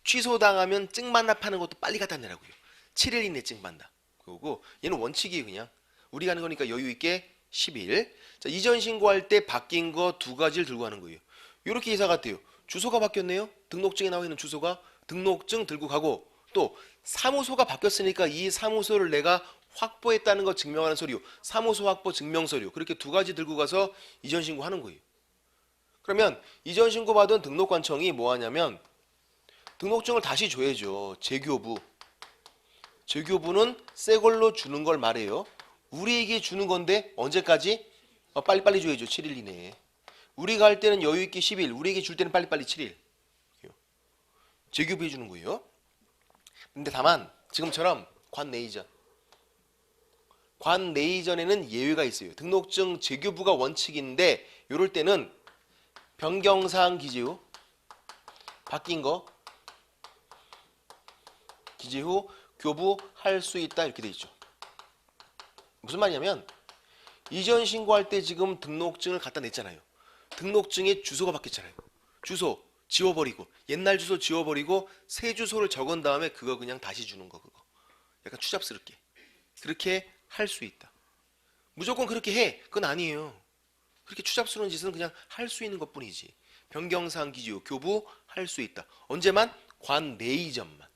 [SPEAKER 1] 취소당하면 증반납하는 것도 빨리 갖다 내라고요. 7일 이내 증반납. 그거고 얘는 원칙이에요 그냥. 우리가 하는 거니까 여유 있게 10일. 자, 이전 신고할 때 바뀐 거 두 가지를 들고 가는 거예요. 이렇게 이사 갔대요. 주소가 바뀌었네요. 등록증에 나와 있는 주소가. 등록증 들고 가고, 또 사무소가 바뀌었으니까 이 사무소를 내가 확보했다는 거 증명하는 서류, 사무소 확보 증명서류, 그렇게 두 가지 들고 가서 이전 신고하는 거예요. 그러면 이전 신고 받은 등록관청이 뭐 하냐면 등록증을 다시 줘야죠. 재교부. 재교부는 새 걸로 주는 걸 말해요. 우리에게 주는 건데 언제까지? 빨리빨리 줘야죠. 7일 이내에. 우리가 할 때는 여유있게 10일, 우리에게 줄 때는 빨리빨리 7일. 재교부해 주는 거예요. 근데 다만 지금처럼 관내이전. 관내이전에는 예외가 있어요. 등록증 재교부가 원칙인데 이럴 때는 변경사항 기재 후 바뀐 거 기재 후 교부할 수 있다 이렇게 돼 있죠. 무슨 말이냐면 이전 신고할 때 지금 등록증을 갖다 냈잖아요. 등록증에 주소가 바뀌었잖아요. 주소 지워버리고 옛날 주소 지워버리고 새 주소를 적은 다음에 그거 그냥 다시 주는 거 그거. 약간 추잡스럽게. 그렇게 할 수 있다. 무조건 그렇게 해. 그건 아니에요. 그렇게 추잡스러운 짓은 그냥 할 수 있는 것뿐이지. 변경사항 기재 후 교부할 수 있다. 언제만? 관내이전만.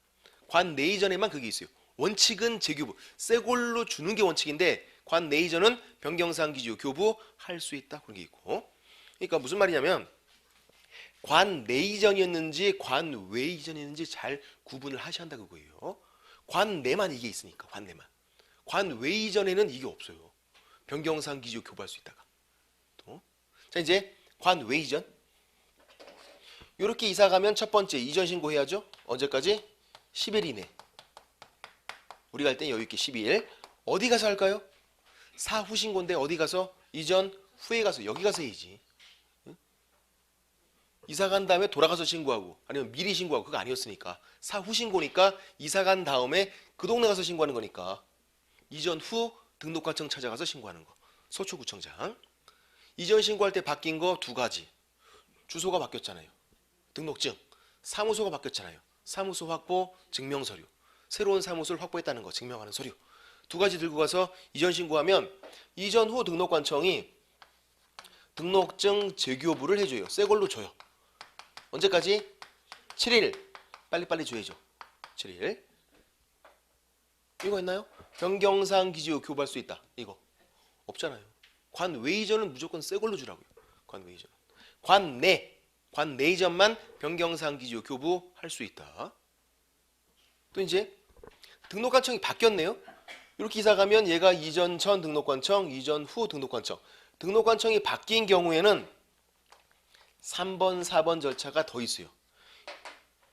[SPEAKER 1] 관내이전에만 그게 있어요. 원칙은 재교부. 새 걸로 주는 게 원칙인데 관내이전은 변경사항 기재 후 교부할 수 있다. 그런 게 있고. 그러니까 무슨 말이냐면 관내이전이었는지 관외이전이었는지 잘 구분을 하셔야 한다 그거예요. 관내만 이게 있으니까 관내만. 관외이전에는 이게 없어요. 변경사항 기재 후 교부할 수 있다가. 또. 자 이제 관외이전. 이렇게 이사 가면 첫 번째 이전 신고해야죠. 언제까지? 10일 이내. 우리가 할 땐 여유있게 12일. 어디 가서 할까요? 사후 신고인데 어디 가서? 이전 후에 가서 여기 가서 해야지. 응? 이사 간 다음에 돌아가서 신고하고 아니면 미리 신고하고 그거 아니었으니까 사후 신고니까 이사 간 다음에 그 동네 가서 신고하는 거니까 이전 후 등록관청 찾아가서 신고하는 거. 서초구청장. 이전 신고할 때 바뀐 거 두 가지. 주소가 바뀌었잖아요. 등록증. 사무소가 바뀌었잖아요. 사무소 확보, 증명서류. 새로운 사무소를 확보했다는 거 증명하는 서류. 두 가지 들고 가서 이전 신고하면 이전 후 등록관청이 등록증 재교부를 해줘요. 새 걸로 줘요. 언제까지? 7일. 빨리빨리 줘야죠. 7일. 이거 있나요? 변경사항 기재 후 교부할 수 있다. 이거 없잖아요. 관외이전은 무조건 새 걸로 주라고요. 관외이전. 관내이전만 변경사항 기재 후 교부할 수 있다. 또 이제 등록관청이 바뀌었네요. 이렇게 이사 가면 얘가 이전 전 등록관청, 이전 후 등록관청. 등록관청이 바뀐 경우에는 3번, 4번 절차가 더 있어요.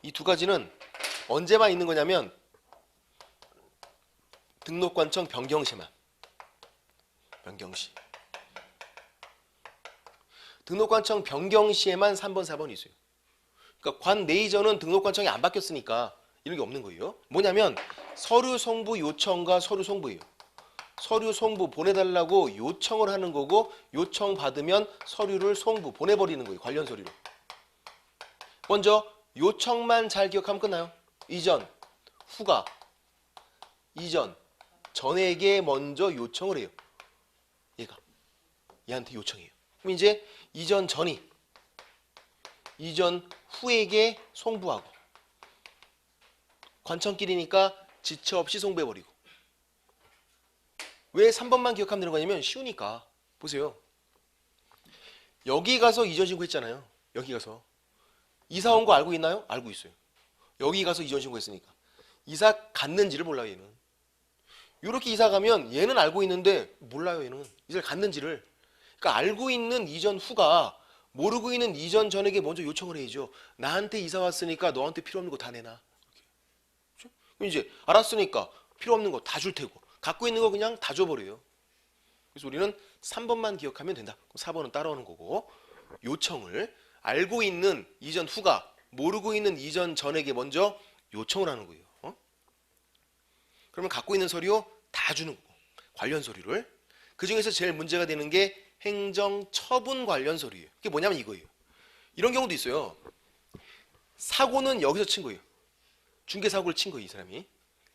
[SPEAKER 1] 이 두 가지는 언제만 있는 거냐면 등록관청 변경시만. 변경시. 등록관청 변경시에만 3번, 4번이 있어요. 그러니까 관내이전은 등록관청이 안 바뀌었으니까 이런 게 없는 거예요. 뭐냐면 서류 송부 요청과 서류 송부예요. 서류 송부 보내달라고 요청을 하는 거고 요청 받으면 서류를 송부 보내버리는 거예요. 관련 서류로. 먼저 요청만 잘 기억하면 끝나요. 이전, 후가, 이전, 전에게 먼저 요청을 해요. 얘한테 요청해요. 그럼 이제 이전 전이 이전 후에게 송부하고 관청끼리니까 지체 없이 송부해버리고. 왜 3번만 기억하면 되는 거냐면 쉬우니까. 보세요. 여기 가서 이전 신고했잖아요. 여기 가서. 이사 온 거 알고 있나요? 알고 있어요. 여기 가서 이전 신고했으니까. 이사 갔는지를 몰라요 얘는. 이렇게 이사 가면 얘는 알고 있는데 몰라요 얘는. 이사를 갔는지를. 그러니까 알고 있는 이전 후가 모르고 있는 이전 전에게 먼저 요청을 해야죠. 나한테 이사 왔으니까 너한테 필요 없는 거 다 내놔. 그렇죠? 그럼 이제 알았으니까 필요 없는 거 다 줄 테고 갖고 있는 거 그냥 다 줘버려요. 그래서 우리는 3번만 기억하면 된다. 4번은 따라오는 거고 요청을 알고 있는 이전 후가 모르고 있는 이전 전에게 먼저 요청을 하는 거예요. 그러면 갖고 있는 서류 다 주는 거고 관련 서류를. 그중에서 제일 문제가 되는 게 행정처분 관련 서류예요. 그게 뭐냐면 이거예요. 이런 경우도 있어요. 사고는 여기서 친 거예요. 중개사고를 친 거예요 이 사람이.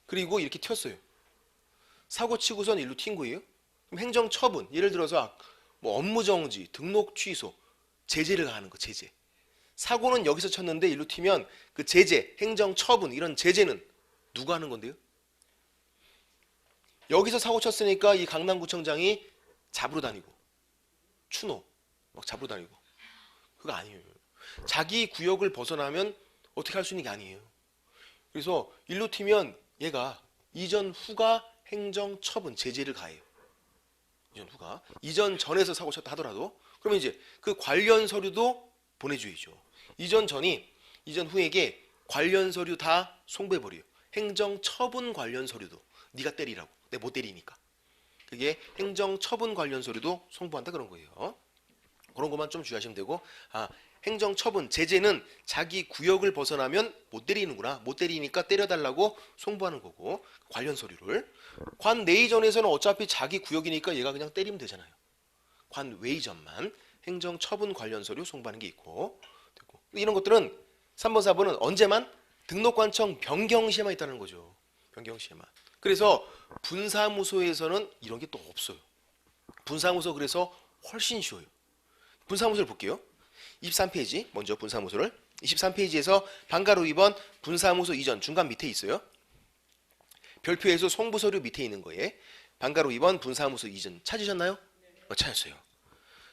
[SPEAKER 1] 그리고 이렇게 튀었어요. 사고 치고선 일로 튄 거예요. 그럼 행정처분, 예를 들어서 뭐 업무정지, 등록 취소, 제재를 가하는 거, 제재. 사고는 여기서 쳤는데 일로 튀면 그 제재, 행정처분 이런 제재는 누가 하는 건데요? 여기서 사고 쳤으니까 이 강남구청장이 잡으러 다니고 추노 막 잡으러 다니고 그거 아니에요. 자기 구역을 벗어나면 어떻게 할 수 있는 게 아니에요. 그래서 일로 튀면 얘가 이전 후가 행정처분 제재를 가해요. 이전 후가. 이전 전에서 사고 쳤다 하더라도 그러면 이제 그 관련 서류도 보내줘야죠. 이전 후에게 관련 서류 다 송부해버려요. 행정처분 관련 서류도. 네가 때리라고. 내가 못 때리니까. 그게 행정처분 관련 서류도 송부한다 그런 거예요. 그런 것만 좀 주의하시면 되고, 행정처분, 제재는 자기 구역을 벗어나면 못 때리는구나. 못 때리니까 때려달라고 송부하는 거고, 관련 서류를. 관내이전에서는 어차피 자기 구역이니까 얘가 그냥 때리면 되잖아요. 관외이전만 행정처분 관련 서류 송부하는 게 있고, 이런 것들은 3번, 4번은 언제만? 등록관청 변경 시에만 있다는 거죠. 변경 시에만. 그래서 분사무소에서는 이런 게 또 없어요. 분사무소 그래서 훨씬 쉬워요. 분사무소를 볼게요. 23페이지 먼저 분사무소를 23페이지에서 방가로 2번 분사무소 이전 중간 밑에 있어요. 별표에서 송부서류 밑에 있는 거에 방가로 2번 분사무소 이전 찾으셨나요? 찾았어요.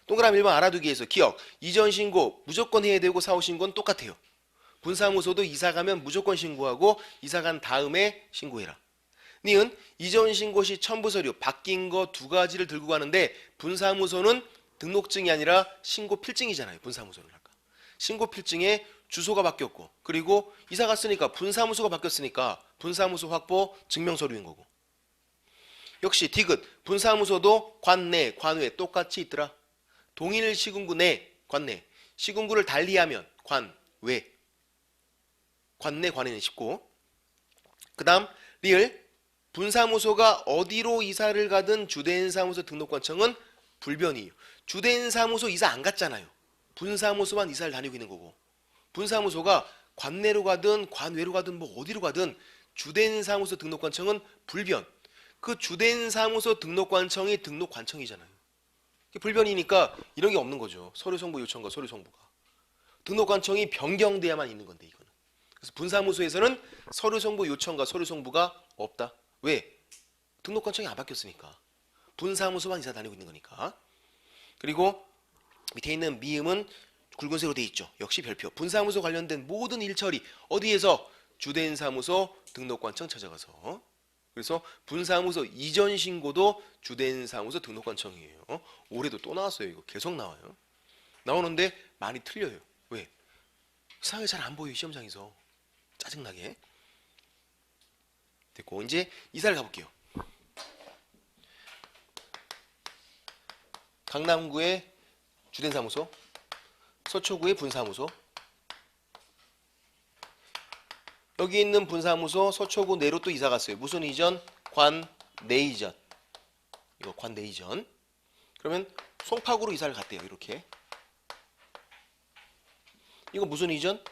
[SPEAKER 1] 동그라미 1번 알아두기에서 기억 이전 신고 무조건 해야 되고 사후 신고는 똑같아요. 분사무소도 이사 가면 무조건 신고하고 이사 간 다음에 신고해라. 니은 이전 신고 시 첨부 서류 바뀐 거 두 가지를 들고 가는데 분사무소는 등록증이 아니라 신고 필증이잖아요. 분사무소는 아까. 신고 필증에 주소가 바뀌었고 그리고 이사 갔으니까 분사무소가 바뀌었으니까 분사무소 확보 증명서류인 거고. 역시 디귿 분사무소도 관내 관외 똑같이 있더라. 동일 시군구 내 관내 시군구를 달리하면 관외 관내 관외는 쉽고 그 다음 리을 분사무소가 어디로 이사를 가든 주된 사무소 등록관청은 불변이에요. 주된 사무소 이사 안 갔잖아요. 분사무소만 이사를 다니고 있는 거고 분사무소가 관내로 가든 관외로 가든 뭐 어디로 가든 주된 사무소 등록관청은 불변. 그 주된 사무소 등록관청이 등록관청이잖아요. 불변이니까 이런 게 없는 거죠. 서류 송부 요청과 서류 송부가. 등록관청이 변경돼야만 있는 건데 이거는. 그래서 분사무소에서는 서류 송부 요청과 서류 송부가 없다. 왜? 등록관청이 안 바뀌었으니까. 분사무소만 이사 다니고 있는 거니까. 그리고 밑에 있는 미음은 굵은색으로 돼 있죠. 역시 별표. 분사무소 관련된 모든 일처리 어디에서? 주된 사무소 등록관청 찾아가서. 그래서 분사무소 이전 신고도 주된 사무소 등록관청이에요. 올해도 또 나왔어요. 이거 계속 나와요. 나오는데 많이 틀려요. 왜? 이상하게 잘 안 보여요. 시험장에서. 짜증나게. 됐고 이제 이사를 가볼게요. 강남구의 주된 사무소, 서초구의 분사무소. 여기 있는 분사무소 서초구 내로 또 이사 갔어요. 무슨 이전? 관내 이전. 이거 관내 이전. 그러면 송파구로 이사를 갔대요. 이렇게. 이거 무슨 이전?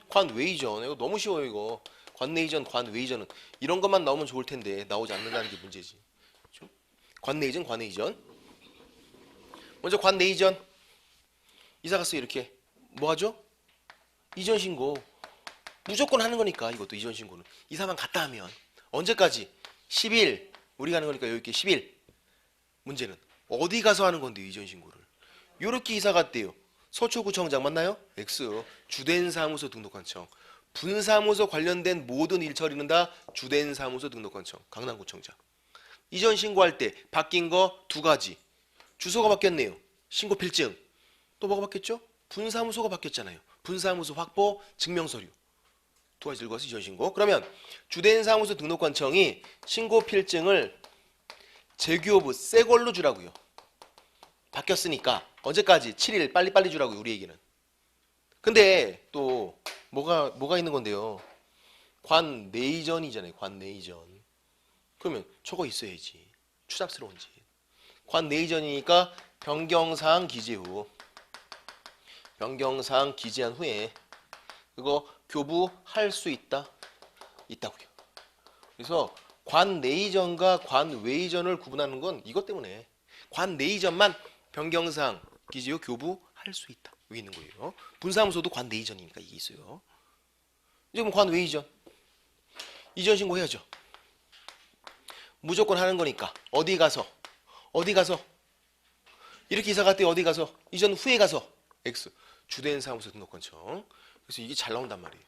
[SPEAKER 1] 관외 이전. 이거 너무 쉬워요. 이거. 관내 이전, 관외 이전은 이런 것만 나오면 좋을 텐데 나오지 않는다는 게 문제지. 그렇죠? 관내 이전, 관외 이전. 먼저 관내 이전. 이사 갔어요. 이렇게. 뭐 하죠? 이전 신고. 무조건 하는 거니까 이것도 이전 신고는. 이사만 갔다 하면 언제까지? 10일. 우리가 하는 거니까 여기 이렇게 10일. 문제는 어디 가서 하는 건데요, 이전 신고를. 요렇게 이사 갔대요. 서초구청장 맞나요? X. 주된 사무소 등록관청. 분사무소 관련된 모든 일처리는 다 주된 사무소 등록관청. 강남구청장. 이전 신고할 때 바뀐 거 두 가지. 주소가 바뀌었네요. 신고 필증. 또 뭐가 바뀌었죠? 분사무소가 바뀌었잖아요. 분사무소 확보 증명서류. 두 가지 들고 와서 이전 신고. 그러면 주된 사무소 등록관청이 신고 필증을 재교부 새 걸로 주라고요. 바뀌었으니까 언제까지? 7일 빨리빨리 주라고요. 우리 얘기는. 근데 또 뭐가 있는 건데요. 관내이전이잖아요. 관내이전. 그러면 저거 있어야지. 추잡스러운지. 관내이전이니까 변경사항 기재 후. 변경사항 기재한 후에 그거 교부할 수 있다고요. 그래서 관내이전과 관외이전을 구분하는 건 이것 때문에 관내이전만 변경사항 기재 후 교부할 수 있다. 여기 있는 거예요. 분사무소도 관내이전이니까 이게 있어요. 이제 그럼 관외이전. 이전 신고해야죠. 무조건 하는 거니까 어디 가서 이렇게 이사 갈 때 어디 가서 이전 후에 가서 X 주된 사무소 등록관청. 그래서 이게 잘 나온단 말이에요.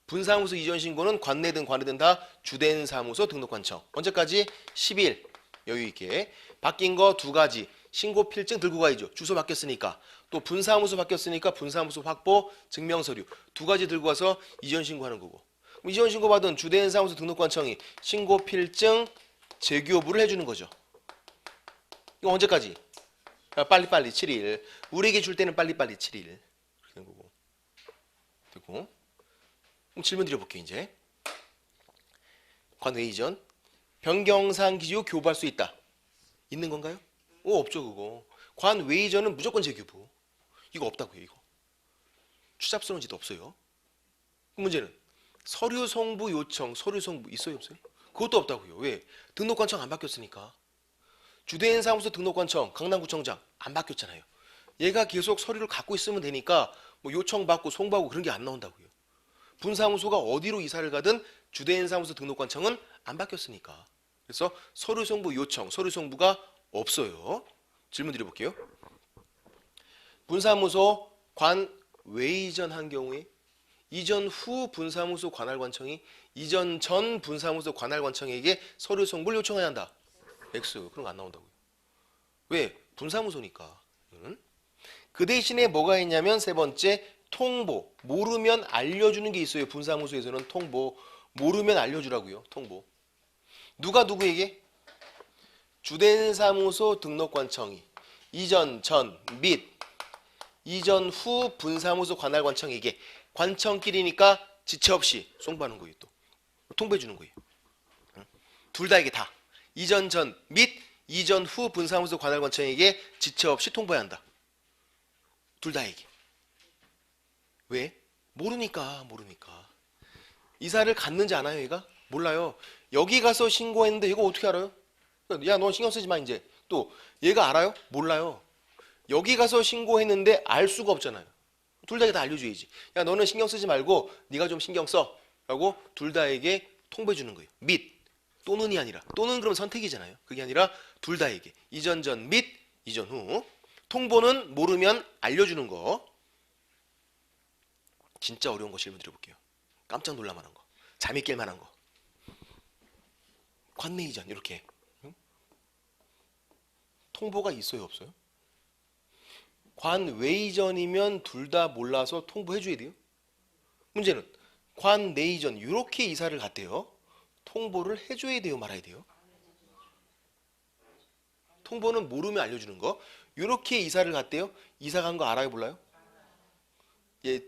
[SPEAKER 1] 분사무소 이전 신고는 관내든 관외든 다 주된 사무소 등록관청. 언제까지? 10일 여유 있게. 바뀐 거 두 가지. 신고 필증 들고 가야죠. 주소 바뀌었으니까. 또 분사무소 바뀌었으니까 분사무소 확보 증명서류 두 가지 들고 가서 이전 신고하는 거고. 그럼 이전 신고 받은 주된 사무소 등록관청이 신고 필증 재규 여부를 해주는 거죠. 이거 언제까지? 빨리빨리 7일. 우리에게 줄 때는 빨리빨리 7일. 이렇게 되는 거고. 됐고. 그럼 질문 드려볼게요, 이제. 관외 이전. 변경사항 기재후 교부할 수 있다. 있는 건가요? 없죠, 그거. 관외 이전은 무조건 재교부. 이거 없다고요, 이거. 추잡스러운 짓 없어요. 그 문제는 서류 송부 요청, 서류 송부 있어요, 없어요? 그것도 없다고요. 왜? 등록관청 안 바뀌었으니까. 주된 사무소 등록관청, 강남구청장 안 바뀌었잖아요. 얘가 계속 서류를 갖고 있으면 되니까 뭐 요청받고 송부하고 그런 게 안 나온다고요. 분사무소가 어디로 이사를 가든 주된 사무소 등록관청은 안 바뀌었으니까. 그래서 서류 송부 요청, 서류 송부가 없어요. 질문 드려볼게요. 분사무소 관 외이전한 경우에 이전 후 분사무소 관할관청이 이전 전 분사무소 관할관청에게 서류 송부를 요청해야 한다. X. 그런 거 안 나온다고요. 왜? 분사무소니까. 그 대신에 뭐가 있냐면 세 번째 통보. 모르면 알려주는 게 있어요. 분사무소에서는 통보. 모르면 알려주라고요. 통보. 누가 누구에게? 주된 사무소 등록관청이 이전 전 및 이전 후 분사무소 관할관청에게 관청끼리니까 지체 없이 송부하는 거예요. 또 통보해 주는 거예요. 둘 다에게 다. 이전 전 및 이전 후 분사무소 관할관청에게 지체 없이 통보해야 한다. 둘 다에게. 왜? 모르니까. 이사를 갔는지 아나요, 얘가? 몰라요. 여기 가서 신고했는데 이거 어떻게 알아요? 야, 너 신경 쓰지 마 이제. 또 얘가 알아요? 몰라요. 여기 가서 신고했는데 알 수가 없잖아요. 둘 다에게 다 알려줘야지. 야, 너는 신경 쓰지 말고 네가 좀 신경 써 라고 둘 다에게 통보해 주는 거예요. 및 또는이 아니라. 또는 그럼 선택이잖아요. 그게 아니라 둘 다에게. 이전 전 및 이전 후. 통보는 모르면 알려주는 거. 진짜 어려운 거 질문 드려볼게요. 깜짝 놀랄만한 거. 잠이 깰 만한 거. 관내 이전 이렇게. 통보가 있어요, 없어요? 관외 이전이면 둘 다 몰라서 통보해 줘야 돼요. 문제는 관내 이전 이렇게 이사를 갔대요. 통보를 해줘야 돼요, 말아야 돼요? 통보는 모르면 알려주는 거. 이렇게 이사를 갔대요. 이사 간 거 알아요, 몰라요? 얘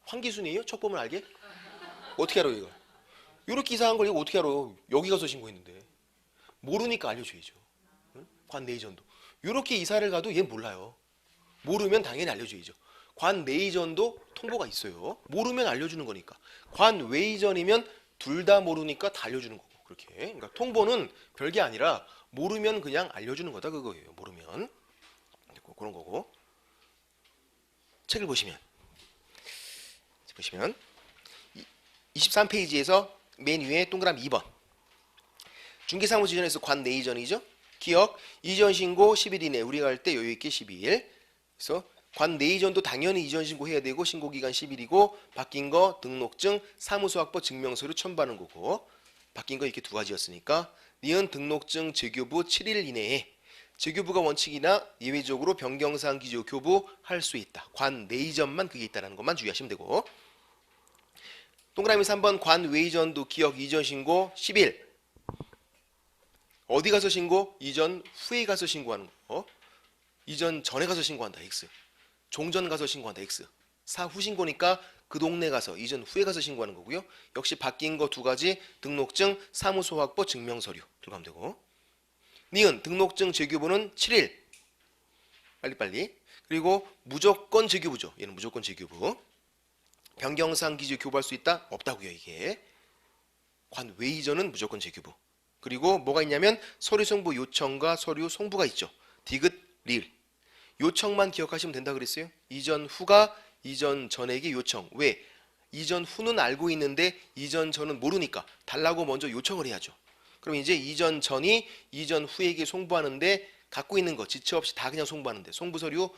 [SPEAKER 1] 황기순이에요? 첫 보면 알게? 어떻게 알아요, 이거? 이렇게 이사 간 걸 이거 어떻게 알아요? 여기 가서 신고했는데. 모르니까 알려줘야죠. 응? 관내 이전도. 이렇게 이사를 가도 얘는 몰라요. 모르면 당연히 알려줘야죠. 관내 이전도 통보가 있어요. 모르면 알려주는 거니까. 관외 이전이면 둘 다 모르니까 다 알려주는 거고. 그렇게. 그러니까 통보는 별게 아니라 모르면 그냥 알려주는 거다 그거예요. 모르면. 그런 거고. 책을 보시면 23페이지에서 맨 위에 동그라미 2번. 중개사무소 이전에서 관내 이전이죠. 기억 이전 신고 10일 이내. 우리가 할 때 여유 있게 12일. 그래서 관내 이전도 당연히 이전 신고해야 되고 신고 기간 10일이고 바뀐 거 등록증, 사무소 확보 증명서류 첨부하는 거고. 바뀐 거 이렇게 두 가지였으니까 니은 등록증 재교부 7일 이내에 재교부가 원칙이나 예외적으로 변경사항 기재 교부할 수 있다. 관내 이전만 그게 있다는 것만 주의하시면 되고. 동그라미 3번 관외 이전도 기억 이전 신고 10일. 어디 가서 신고? 이전 후에 가서 신고하는 거. 이전 전에 가서 신고한다. X. 종전 가서 신고한다. X. 사후 신고니까 그 동네 가서 이전 후에 가서 신고하는 거고요. 역시 바뀐 거 두 가지 등록증, 사무소 확보 증명서류 들어가면 되고. 니은 등록증 재교부는 7일. 빨리빨리. 그리고 무조건 재교부죠. 얘는 무조건 재교부. 변경사항 기재 교부할 수 있다? 없다고요. 이게. 관외 이전은 무조건 재교부. 그리고 뭐가 있냐면 서류 송부 요청과 서류 송부가 있죠. 디귿, 리을. 요청만 기억하시면 된다 그랬어요. 이전 후가 이전 전에게 요청. 왜? 이전 후는 알고 있는데 이전 전은 모르니까 달라고 먼저 요청을 해야죠. 그럼 이제 이전 전이 이전 후에게 송부하는데 갖고 있는 거 지체 없이 다 그냥 송부하는데 송부 서류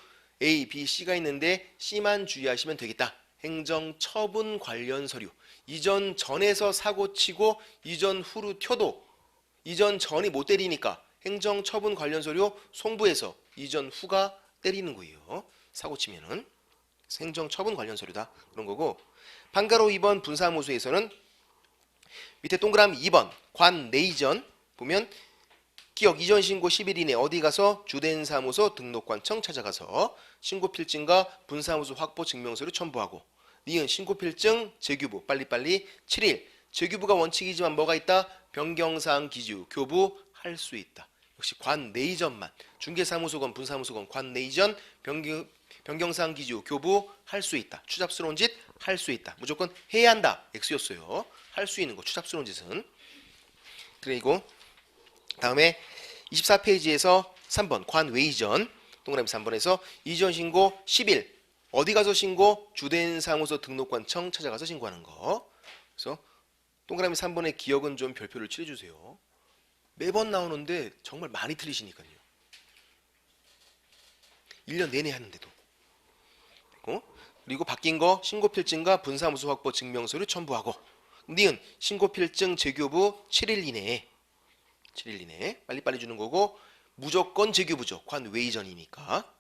[SPEAKER 1] A, B, C가 있는데 C만 주의하시면 되겠다. 행정 처분 관련 서류. 이전 전에서 사고 치고 이전 후로 튀어도 이전 전이 못 때리니까 행정처분 관련 서류 송부에서 이전 후가 때리는 거예요. 사고 치면은 행정처분 관련 서류다 그런 거고, 판가로 2번 분사무소에서는 밑에 동그라미 2번 관 내 이전 보면 기억 이전 신고 10일 이내 어디 가서 주된 사무소 등록관청 찾아가서 신고 필증과 분사무소 확보 증명서를 첨부하고, 니은 신고 필증 재규부 빨리빨리 7일 재규부가 원칙이지만 뭐가 있다? 변경사항 기주 교부할 수 있다. 역시 관 내 이전만 중개사무소건 분사무소건 관 내 이전 변경사항 기주 교부할 수 있다. 추잡스러운 짓 할 수 있다. 무조건 해야 한다. X였어요. 할 수 있는 거 추잡스러운 짓은. 그리고 다음에 24페이지에서 3번 관 외 이전 동그라미 3번에서 이전 신고 10일 어디 가서 신고? 주된 사무소 등록관청 찾아가서 신고하는 거. 그래서 동그라미 3번의 기억은 좀 별표를 칠해주세요. 매번 나오는데 정말 많이 틀리시니까요. 1년 내내 하는데도. 그리고 바뀐 거 신고필증과 분사무소 확보 증명서를 첨부하고, 니은 신고필증 재교부 7일 이내에 빨리빨리 주는 거고, 무조건 재교부죠. 관 외 이전이니까.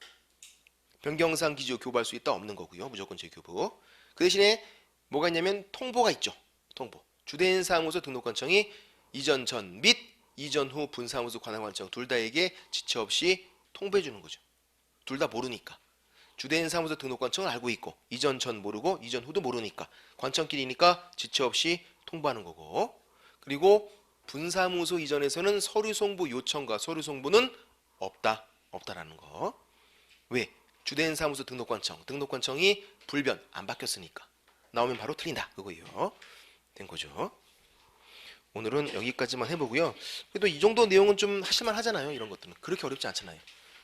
[SPEAKER 1] 변경사항 기주 교부할 수 있다 없는 거고요. 무조건 재교부. 그 대신에 뭐가 있냐면 통보가 있죠. 통보. 주된 사무소 등록관청이 이전 전 및 이전 후 분사무소 관할관청 둘 다에게 지체 없이 통보해 주는 거죠. 둘 다 모르니까. 주된 사무소 등록관청은 알고 있고 이전 전 모르고 이전 후도 모르니까 관청끼리니까 지체 없이 통보하는 거고, 그리고 분사무소 이전에서는 서류 송부 요청과 서류 송부는 없다라는 거. 왜? 주된 사무소 등록관청이 불변 안 바뀌었으니까 나오면 바로 틀린다 그거예요. 된 거죠. 오늘은 여기까지만 해보고요. 그래도 이 정도 내용은 좀 하실만 하잖아요. 이런 것들은 그렇게 어렵지 않잖아요.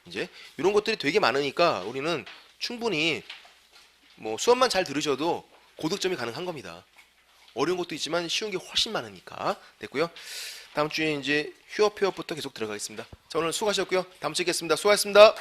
[SPEAKER 1] 이제 이런 것들이 되게 많으니까 우리는 충분히 뭐 수업만 잘 들으셔도 고득점이 가능한 겁니다. 어려운 것도 있지만 쉬운 게 훨씬 많으니까. 됐고요. 다음 주에 이제 휴업 폐업부터 계속 들어가겠습니다. 자, 오늘 수고하셨고요. 다음 주에 뵙겠습니다. 수고하셨습니다.